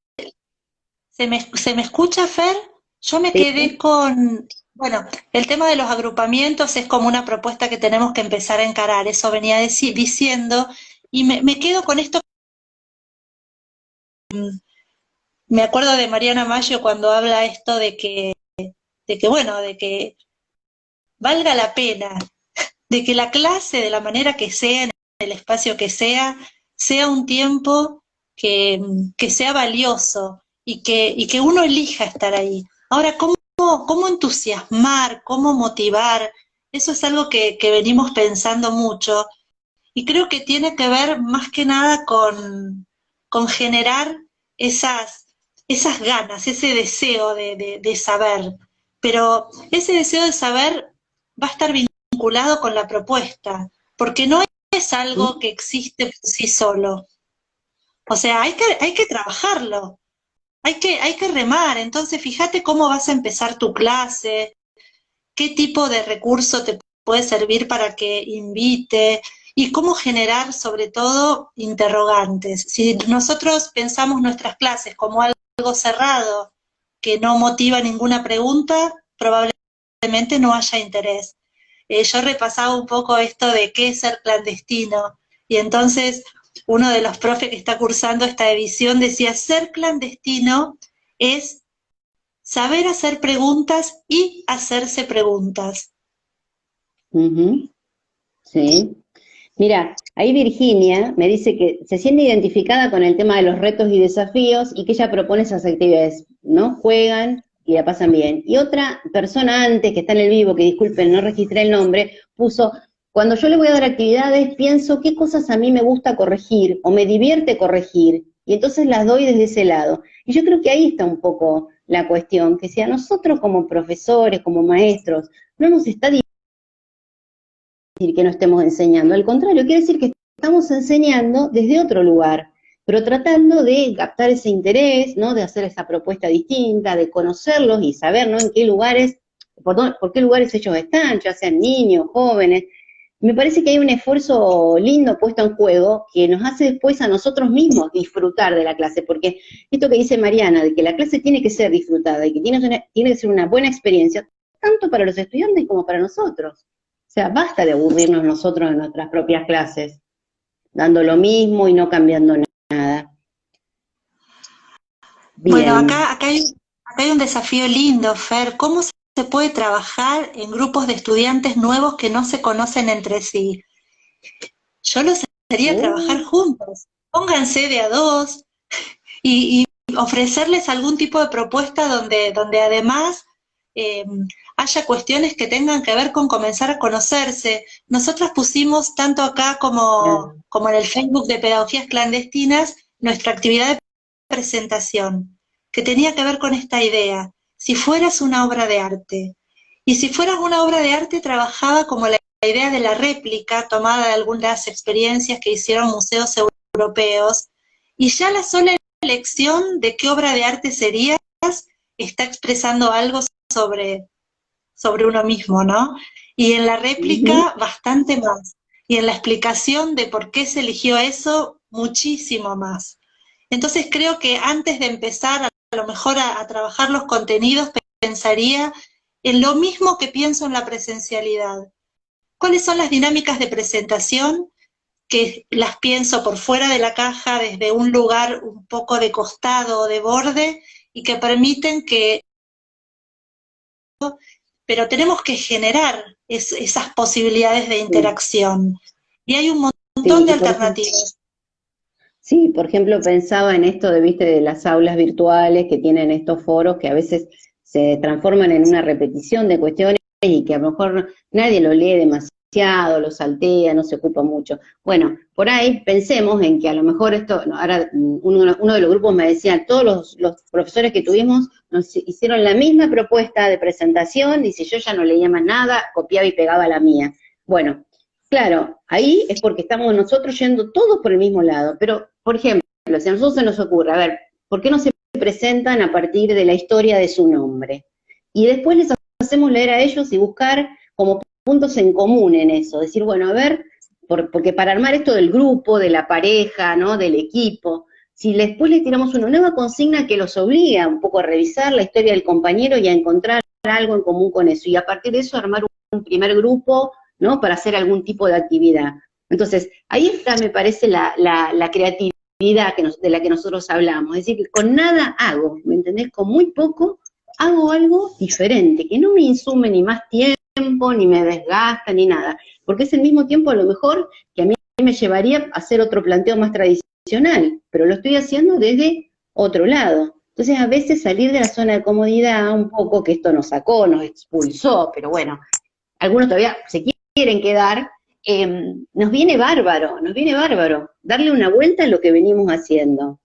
¿se me escucha, Fer? Yo me quedé con, bueno, el tema de los agrupamientos es como una propuesta que tenemos que empezar a encarar, eso venía diciendo, y me quedo con esto. Me acuerdo de Mariana Maggio cuando habla esto de que valga la pena, de que la clase, de la manera que sea, en el espacio que sea un tiempo que sea valioso y que uno elija estar ahí. Ahora, ¿cómo entusiasmar, cómo motivar? Eso es algo que venimos pensando mucho y creo que tiene que ver más que nada con generar esas ganas, ese deseo de saber. Pero ese deseo de saber va a estar vinculado con la propuesta, porque no es algo que existe por sí solo. O sea, hay que trabajarlo, hay que remar. Entonces, fíjate cómo vas a empezar tu clase, qué tipo de recurso te puede servir para que invite, y cómo generar, sobre todo, interrogantes. Si nosotros pensamos nuestras clases como algo cerrado, que no motiva ninguna pregunta, probablemente no haya interés. Yo repasaba un poco esto de qué es ser clandestino, y entonces uno de los profes que está cursando esta edición decía, ser clandestino es saber hacer preguntas y hacerse preguntas. Sí. Mira, ahí Virginia me dice que se siente identificada con el tema de los retos y desafíos y que ella propone esas actividades, ¿no? Juegan y la pasan bien. Y otra persona antes, que está en el vivo, que disculpen, no registré el nombre, puso, cuando yo le voy a dar actividades, pienso qué cosas a mí me gusta corregir o me divierte corregir, y entonces las doy desde ese lado. Y yo creo que ahí está un poco la cuestión, que si a nosotros como profesores, como maestros, no nos está decir que no estemos enseñando, al contrario, quiere decir que estamos enseñando desde otro lugar, pero tratando de captar ese interés, ¿no?, de hacer esa propuesta distinta, de conocerlos y saber, ¿no?, en qué lugares, por qué lugares ellos están, ya sean niños, jóvenes. Me parece que hay un esfuerzo lindo puesto en juego que nos hace después a nosotros mismos disfrutar de la clase, porque esto que dice Mariana, de que la clase tiene que ser disfrutada y que tiene que ser una buena experiencia, tanto para los estudiantes como para nosotros. O sea, basta de aburrirnos nosotros en nuestras propias clases, dando lo mismo y no cambiando nada. Bien. Bueno, acá hay un desafío lindo, Fer. ¿Cómo se puede trabajar en grupos de estudiantes nuevos que no se conocen entre sí? Yo los haría trabajar juntos. Pónganse de a dos y ofrecerles algún tipo de propuesta donde además haya cuestiones que tengan que ver con comenzar a conocerse. Nosotros pusimos tanto acá como en el Facebook de Pedagogías Clandestinas nuestra actividad de presentación, que tenía que ver con esta idea. Si fueras una obra de arte, y si fueras una obra de arte trabajaba como la idea de la réplica tomada de algunas experiencias que hicieron museos europeos, y ya la sola elección de qué obra de arte serías está expresando algo sobre uno mismo, ¿no? Y en la réplica bastante más, y en la explicación de por qué se eligió eso, muchísimo más. Entonces creo que antes de empezar a lo mejor a trabajar los contenidos, pensaría en lo mismo que pienso en la presencialidad. ¿Cuáles son las dinámicas de presentación? Que las pienso por fuera de la caja, desde un lugar un poco de costado o de borde, y que permiten que... Pero tenemos que generar esas posibilidades de interacción. Y hay un montón de alternativas. Sí, por ejemplo, pensaba en esto de las aulas virtuales que tienen estos foros que a veces se transforman en una repetición de cuestiones y que a lo mejor nadie lo lee demasiado, lo saltea, no se ocupa mucho. Bueno, por ahí pensemos en que a lo mejor esto, ahora uno de los grupos me decía, todos los profesores que tuvimos nos hicieron la misma propuesta de presentación, dice, yo ya no leía más nada, copiaba y pegaba la mía. Bueno, claro, ahí es porque estamos nosotros yendo todos por el mismo lado, pero, por ejemplo, si a nosotros se nos ocurre, a ver, ¿por qué no se presentan a partir de la historia de su nombre? Y después les hacemos leer a ellos y buscar como puntos en común en eso, decir, bueno, a ver, porque para armar esto del grupo, de la pareja, ¿no?, del equipo, si después les tiramos una nueva consigna que los obliga un poco a revisar la historia del compañero y a encontrar algo en común con eso, y a partir de eso armar un primer grupo, ¿no?, para hacer algún tipo de actividad. Entonces, ahí está, me parece, la creatividad de la que nosotros hablamos, es decir, que con nada hago, ¿me entendés? Con muy poco hago algo diferente, que no me insume ni más tiempo, ni me desgasta, ni nada, porque es el mismo tiempo a lo mejor que a mí me llevaría a hacer otro planteo más tradicional, pero lo estoy haciendo desde otro lado. Entonces, a veces salir de la zona de comodidad un poco, que esto nos sacó, nos expulsó, pero bueno, algunos todavía se quieren quedar, nos viene bárbaro, darle una vuelta a lo que venimos haciendo.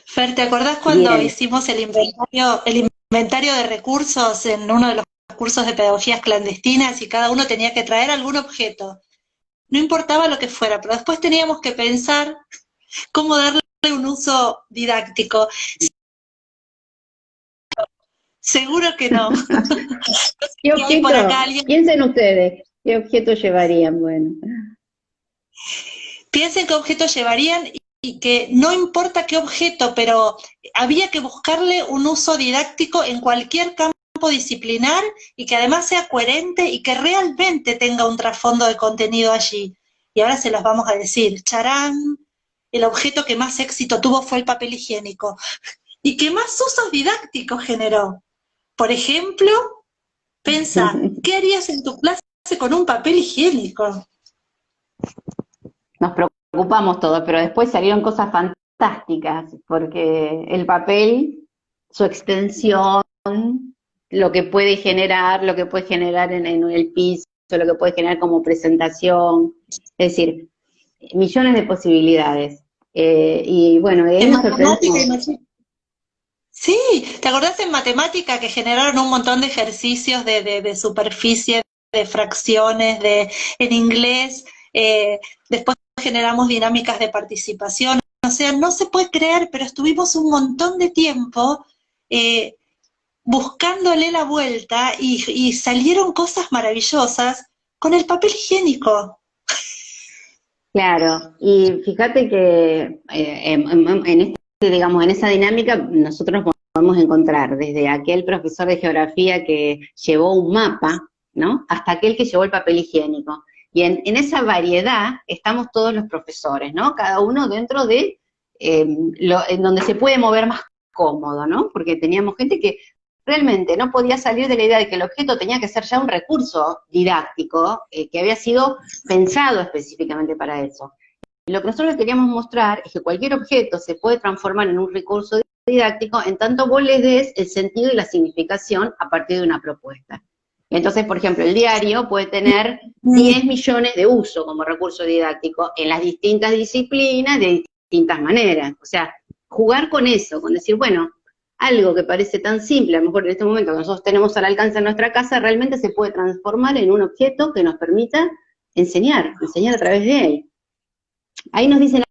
Fer, ¿te acordás cuando hicimos el inventario de recursos en uno de los cursos de pedagogías clandestinas y cada uno tenía que traer algún objeto? No importaba lo que fuera, pero después teníamos que pensar cómo darle un uso didáctico. Seguro que no. ¿Qué objeto? Piensen ustedes, ¿qué objeto llevarían? Bueno. Piensen qué objeto llevarían y que no importa qué objeto, pero había que buscarle un uso didáctico en cualquier campo disciplinar y que además sea coherente y que realmente tenga un trasfondo de contenido allí. Y ahora se los vamos a decir. Charán, el objeto que más éxito tuvo fue el papel higiénico y que más usos didácticos generó. Por ejemplo, pensa, ¿qué harías en tu clase con un papel higiénico? Nos preocupamos todos, pero después salieron cosas fantásticas, porque el papel, su extensión, lo que puede generar en el piso, lo que puede generar como presentación, es decir, millones de posibilidades. Y bueno, de ahí nos sorprendimos. Sí, ¿te acordás en matemática que generaron un montón de ejercicios de superficie, de fracciones, en inglés? Después generamos dinámicas de participación. O sea, no se puede creer, pero estuvimos un montón de tiempo buscándole la vuelta y salieron cosas maravillosas con el papel higiénico. Claro, y fíjate que en esa dinámica nosotros podemos encontrar desde aquel profesor de geografía que llevó un mapa, ¿no?, hasta aquel que llevó el papel higiénico. Y en esa variedad estamos todos los profesores, ¿no?, cada uno dentro de en donde se puede mover más cómodo, ¿no?, porque teníamos gente que realmente no podía salir de la idea de que el objeto tenía que ser ya un recurso didáctico que había sido pensado específicamente para eso. Y lo que nosotros queríamos mostrar es que cualquier objeto se puede transformar en un recurso didáctico en tanto vos les des el sentido y la significación a partir de una propuesta. Entonces, por ejemplo, el diario puede tener 10 millones de usos como recurso didáctico en las distintas disciplinas de distintas maneras. O sea, jugar con eso, con decir, bueno, algo que parece tan simple, a lo mejor en este momento que nosotros tenemos al alcance de nuestra casa, realmente se puede transformar en un objeto que nos permita enseñar a través de él. Ahí nos dicen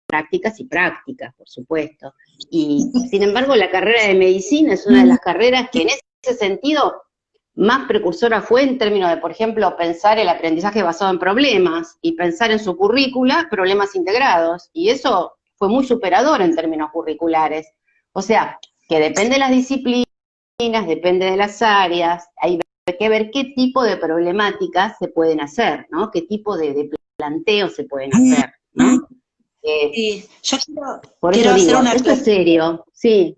prácticas y prácticas, por supuesto. Y sin embargo, la carrera de medicina es una de las carreras que en ese sentido más precursora fue en términos de, por ejemplo, pensar el aprendizaje basado en problemas y pensar en su currícula problemas integrados. Y eso fue muy superador en términos curriculares. O sea, que depende de las disciplinas, depende de las áreas, hay que ver qué tipo de problemáticas se pueden hacer, ¿no? Qué tipo de planteos se pueden hacer, ¿no? Y yo por quiero eso hacer digo, una esto es serio, sí.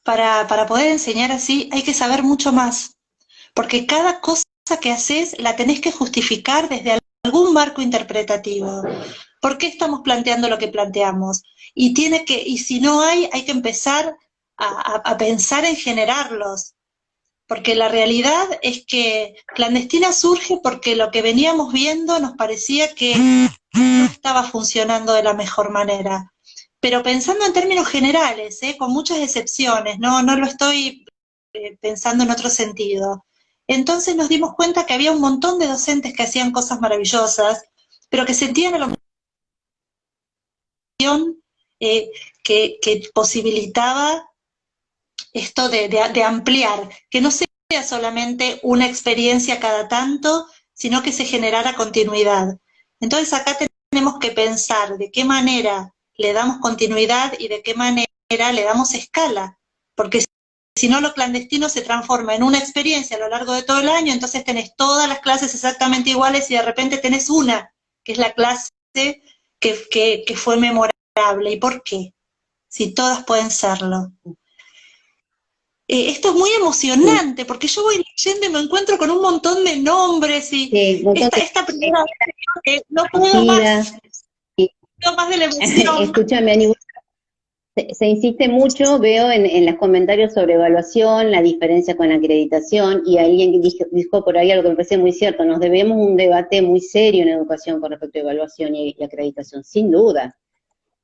Para poder enseñar así hay que saber mucho más, porque cada cosa que haces la tenés que justificar desde algún marco interpretativo. ¿Por qué estamos planteando lo que planteamos? Y si no hay que empezar a pensar en generarlos, porque la realidad es que clandestina surge porque lo que veníamos viendo nos parecía que no estaba funcionando de la mejor manera. Pero pensando en términos generales, con muchas excepciones, no lo estoy pensando en otro sentido. Entonces nos dimos cuenta que había un montón de docentes que hacían cosas maravillosas, pero que sentían a la que posibilitaba esto de ampliar, que no sea solamente una experiencia cada tanto, sino que se generara continuidad. Entonces acá tenemos que pensar de qué manera le damos continuidad y de qué manera le damos escala, porque si no lo clandestino se transforma en una experiencia a lo largo de todo el año, entonces tenés todas las clases exactamente iguales y de repente tenés una, que es la clase que fue memorable. ¿Y por qué? Si todas pueden serlo. Esto es muy emocionante, porque yo voy leyendo y me encuentro con un montón de nombres y esta primera no puedo más, no más de la emoción. Escúchame, Ani, se insiste mucho, veo en los comentarios sobre evaluación, la diferencia con la acreditación, y alguien dijo por ahí algo que me parece muy cierto, nos debemos un debate muy serio en educación con respecto a evaluación y acreditación, sin duda,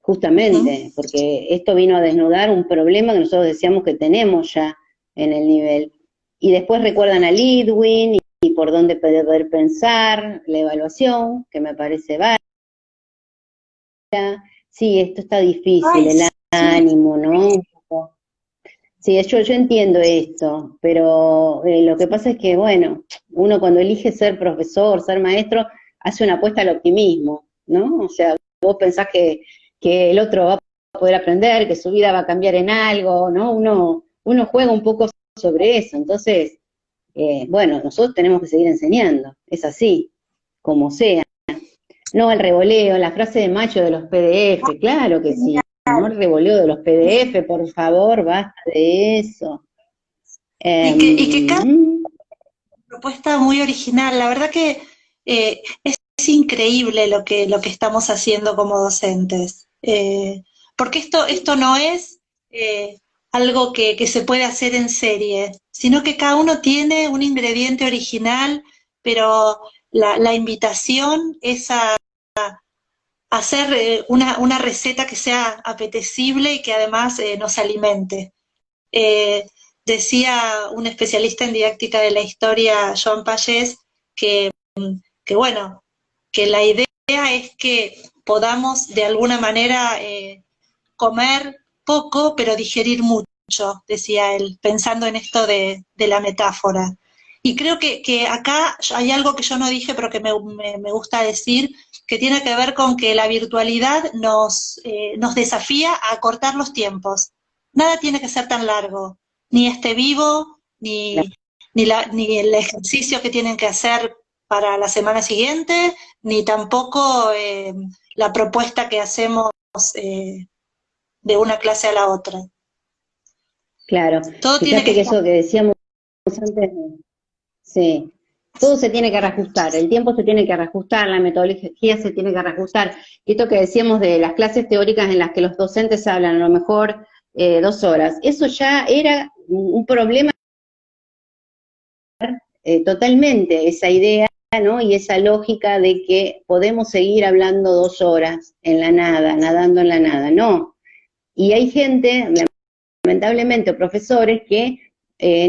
justamente, porque esto vino a desnudar un problema que nosotros decíamos que tenemos ya en el nivel. Y después recuerdan a Lidwin y por dónde poder pensar la evaluación, que me parece válida. Sí, esto está difícil, el ánimo, ¿no? Sí, yo entiendo esto, pero lo que pasa es que, bueno, uno cuando elige ser profesor, ser maestro, hace una apuesta al optimismo, ¿no? O sea, vos pensás que el otro va a poder aprender, que su vida va a cambiar en algo, ¿no? Uno juega un poco sobre eso, entonces, bueno, nosotros tenemos que seguir enseñando, es así, como sea. No el revoleo, la frase de macho de los PDF, claro que sí, no el revoleo de los PDF, por favor, basta de eso. Y que cada propuesta muy original, la verdad que es increíble lo que estamos haciendo como docentes, porque esto no es algo que se puede hacer en serie, sino que cada uno tiene un ingrediente original, pero la invitación es a hacer una receta que sea apetecible y que además nos alimente. Decía un especialista en didáctica de la historia, Joan Pagés, que bueno, que la idea es que podamos de alguna manera comer poco, pero digerir mucho, decía él, pensando en esto de la metáfora. Y creo que acá hay algo que yo no dije, pero que me gusta decir, que tiene que ver con que la virtualidad nos desafía a acortar los tiempos. Nada tiene que ser tan largo, ni este vivo, ni el ejercicio que tienen que hacer para la semana siguiente, ni tampoco la propuesta que hacemos de una clase a la otra. Claro, todo fíjate tiene que eso que decíamos antes, sí, todo se tiene que reajustar, el tiempo se tiene que reajustar, la metodología se tiene que reajustar. Y esto que decíamos de las clases teóricas en las que los docentes hablan a lo mejor 2 horas, eso ya era un problema totalmente, esa idea, ¿no? Y esa lógica de que podemos seguir hablando 2 horas en la nada, nadando en la nada, no. Y hay gente, lamentablemente, profesores que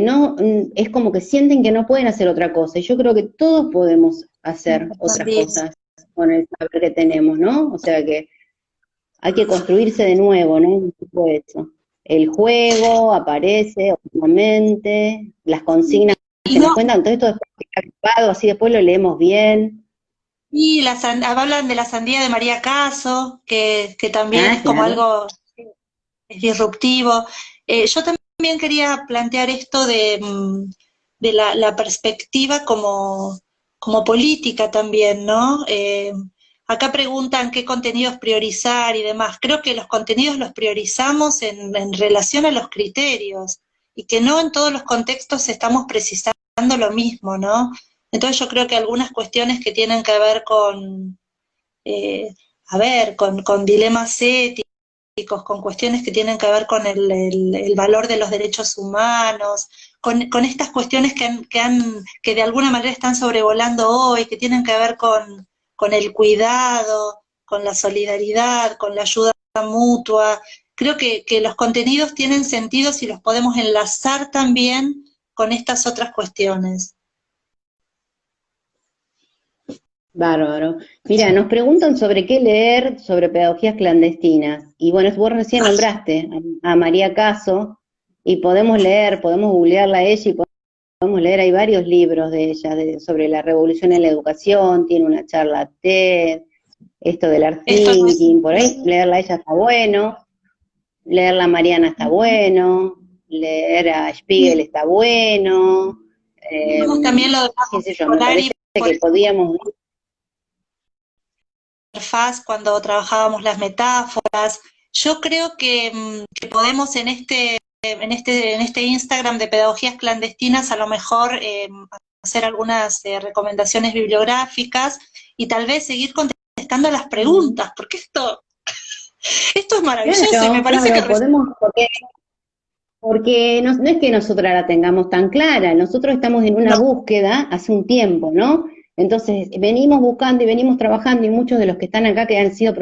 no, es como que sienten que no pueden hacer otra cosa, y yo creo que todos podemos hacer otras cosas con el saber que tenemos, ¿no? O sea que hay que construirse de nuevo, ¿no? Un poco eso. El juego aparece, obviamente, las consignas que nos cuentan, todo esto después queda grabado, así después lo leemos bien. Y hablan de la sandía de María Caso, que también es como algo disruptivo. Yo también quería plantear esto de la perspectiva como política también, ¿no? Acá preguntan qué contenidos priorizar y demás. Creo que los contenidos los priorizamos en relación a los criterios y que no en todos los contextos estamos precisando lo mismo, ¿no? Entonces yo creo que algunas cuestiones que tienen que ver con, con dilemas éticos, con cuestiones que tienen que ver con el valor de los derechos humanos, con estas cuestiones que de alguna manera están sobrevolando hoy, que tienen que ver con el cuidado, con la solidaridad, con la ayuda mutua. Creo que los contenidos tienen sentido si los podemos enlazar también con estas otras cuestiones. Bárbaro. Mira, nos preguntan sobre qué leer sobre pedagogías clandestinas. Y bueno, vos recién nombraste a María Caso, y podemos leer, podemos googlearla a ella y podemos leer, hay varios libros de ella sobre la revolución en la educación, tiene una charla TED, esto del art thinking, por ahí leerla a ella está bueno, leerla a Mariana está bueno, leer a Spiegel está bueno. También lo de qué sé yo, me parece que podíamos cuando trabajábamos las metáforas. Yo creo que podemos en este Instagram de pedagogías clandestinas a lo mejor hacer algunas recomendaciones bibliográficas y tal vez seguir contestando las preguntas, porque esto es maravilloso, claro, y me parece que podemos, porque no es que nosotros la tengamos tan clara, nosotros estamos en una búsqueda hace un tiempo, ¿no? Entonces, venimos buscando y venimos trabajando, y muchos de los que están acá, que han sido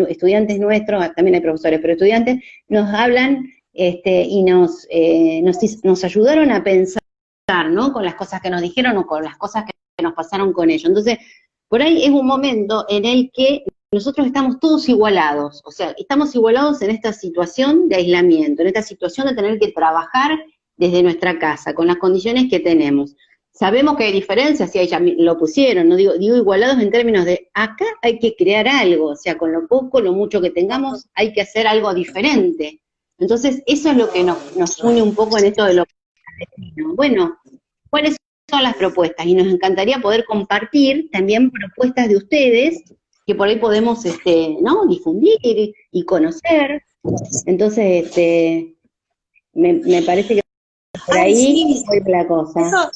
estudiantes nuestros, también hay profesores, pero estudiantes, nos hablan y nos ayudaron a pensar, ¿no? Con las cosas que nos dijeron o con las cosas que nos pasaron con ellos. Entonces, por ahí es un momento en el que nosotros estamos todos igualados, o sea, estamos igualados en esta situación de aislamiento, en esta situación de tener que trabajar desde nuestra casa, con las condiciones que tenemos. Sabemos que hay diferencias, y ahí ya lo pusieron, no digo igualados en términos de acá hay que crear algo, o sea, con lo poco, lo mucho que tengamos, hay que hacer algo diferente. Entonces, eso es lo que nos une un poco en esto de lo clandestino. Bueno, ¿cuáles son las propuestas? Y nos encantaría poder compartir también propuestas de ustedes, que por ahí podemos ¿no? difundir y conocer. Entonces, me parece que por ahí fue la cosa.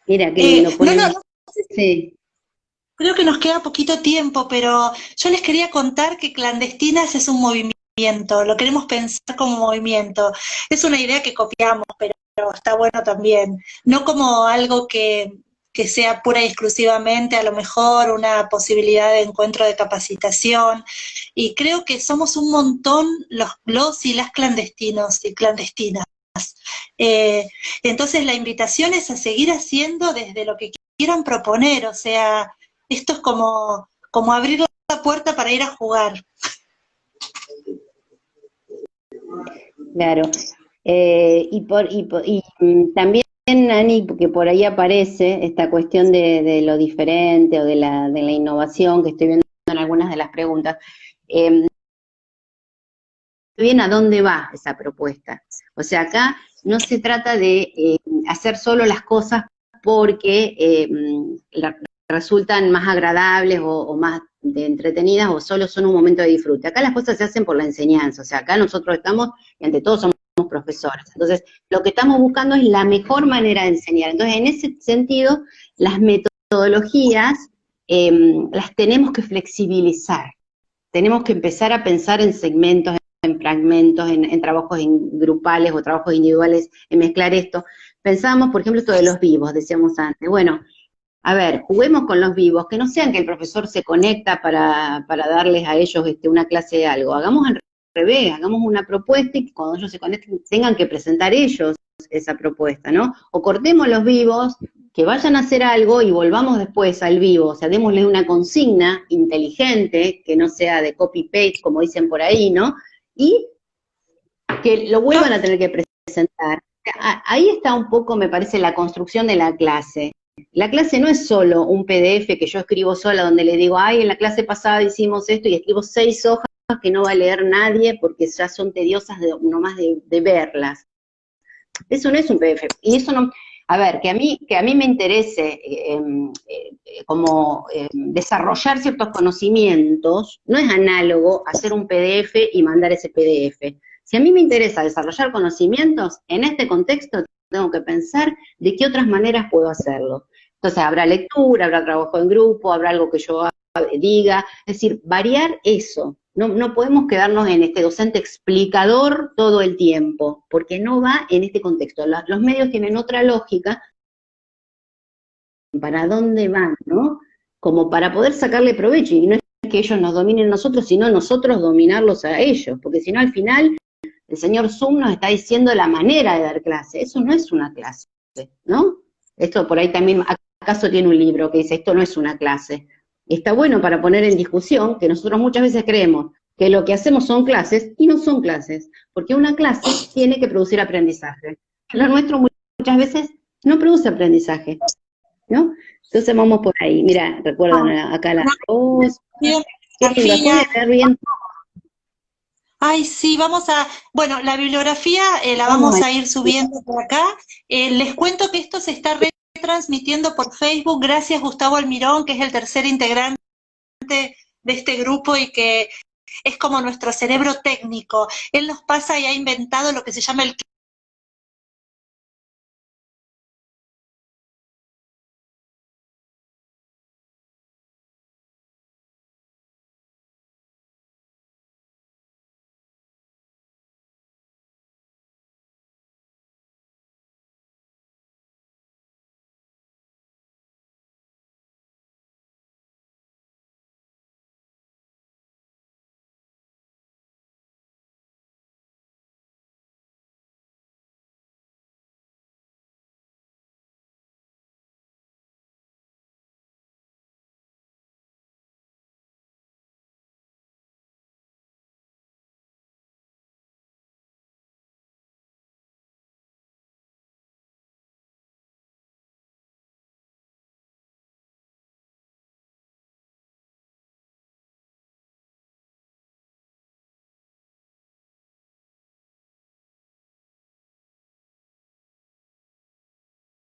Mira, que lindo ponen. Sí. Creo que nos queda poquito tiempo, pero yo les quería contar que Clandestinas es un movimiento, lo queremos pensar como movimiento. Es una idea que copiamos, pero está bueno también. No como algo que sea pura y exclusivamente, a lo mejor, una posibilidad de encuentro de capacitación. Y creo que somos un montón los y las clandestinos y clandestinas. Entonces la invitación es a seguir haciendo desde lo que quieran proponer, o sea, esto es como abrir la puerta para ir a jugar. Claro. Y también, Ani, que por ahí aparece esta cuestión de lo diferente o de la innovación, que estoy viendo en algunas de las preguntas. Bien, ¿a dónde va esa propuesta? O sea, acá no se trata de hacer solo las cosas porque resultan más agradables o más entretenidas, o solo son un momento de disfrute. Acá las cosas se hacen por la enseñanza, o sea, acá nosotros estamos, y ante todo somos profesores. Entonces, lo que estamos buscando es la mejor manera de enseñar. Entonces, en ese sentido, las metodologías las tenemos que flexibilizar. Tenemos que empezar a pensar en segmentos, en fragmentos, en trabajos grupales o trabajos individuales, en mezclar esto. Pensábamos, por ejemplo, esto de los vivos, decíamos antes. Bueno, a ver, juguemos con los vivos, que no sean que el profesor se conecta para darles a ellos una clase de algo. Hagamos al revés, hagamos una propuesta y cuando ellos se conecten tengan que presentar ellos esa propuesta, ¿no? O cortemos los vivos, que vayan a hacer algo y volvamos después al vivo, o sea, démosle una consigna inteligente, que no sea de copy-paste, como dicen por ahí, ¿no? Y que lo vuelvan a tener que presentar. Ahí está un poco, me parece, la construcción de la clase. La clase no es solo un PDF que yo escribo sola donde le digo, ay, en la clase pasada hicimos esto y escribo 6 hojas que no va a leer nadie porque ya son tediosas nomás de verlas. Eso no es un PDF. Y eso no, a ver, que a mí me interese desarrollar ciertos conocimientos, no es análogo a hacer un PDF y mandar ese PDF. Si a mí me interesa desarrollar conocimientos, en este contexto tengo que pensar de qué otras maneras puedo hacerlo. Entonces habrá lectura, habrá trabajo en grupo, habrá algo que yo diga, es decir, variar eso. No podemos quedarnos en este docente explicador todo el tiempo, porque no va en este contexto. Los medios tienen otra lógica, para dónde van, ¿no? Como para poder sacarle provecho, y no es que ellos nos dominen a nosotros, sino nosotros dominarlos a ellos, porque si no al final el señor Zoom nos está diciendo la manera de dar clase, eso no es una clase, ¿no? Esto por ahí también, acaso tiene un libro que dice, esto no es una clase. Está bueno para poner en discusión que nosotros muchas veces creemos que lo que hacemos son clases, y no son clases, porque una clase tiene que producir aprendizaje. Lo nuestro muchas veces no produce aprendizaje, ¿no? Entonces vamos por ahí. Mira, recuerdan acá la voz. Ay, sí, bueno, la bibliografía la vamos a ir subiendo por acá. Les cuento que esto se está retransmitiendo por Facebook, gracias Gustavo Almirón, que es el tercer integrante de este grupo y que es como nuestro cerebro técnico. Él nos pasa y ha inventado lo que se llama el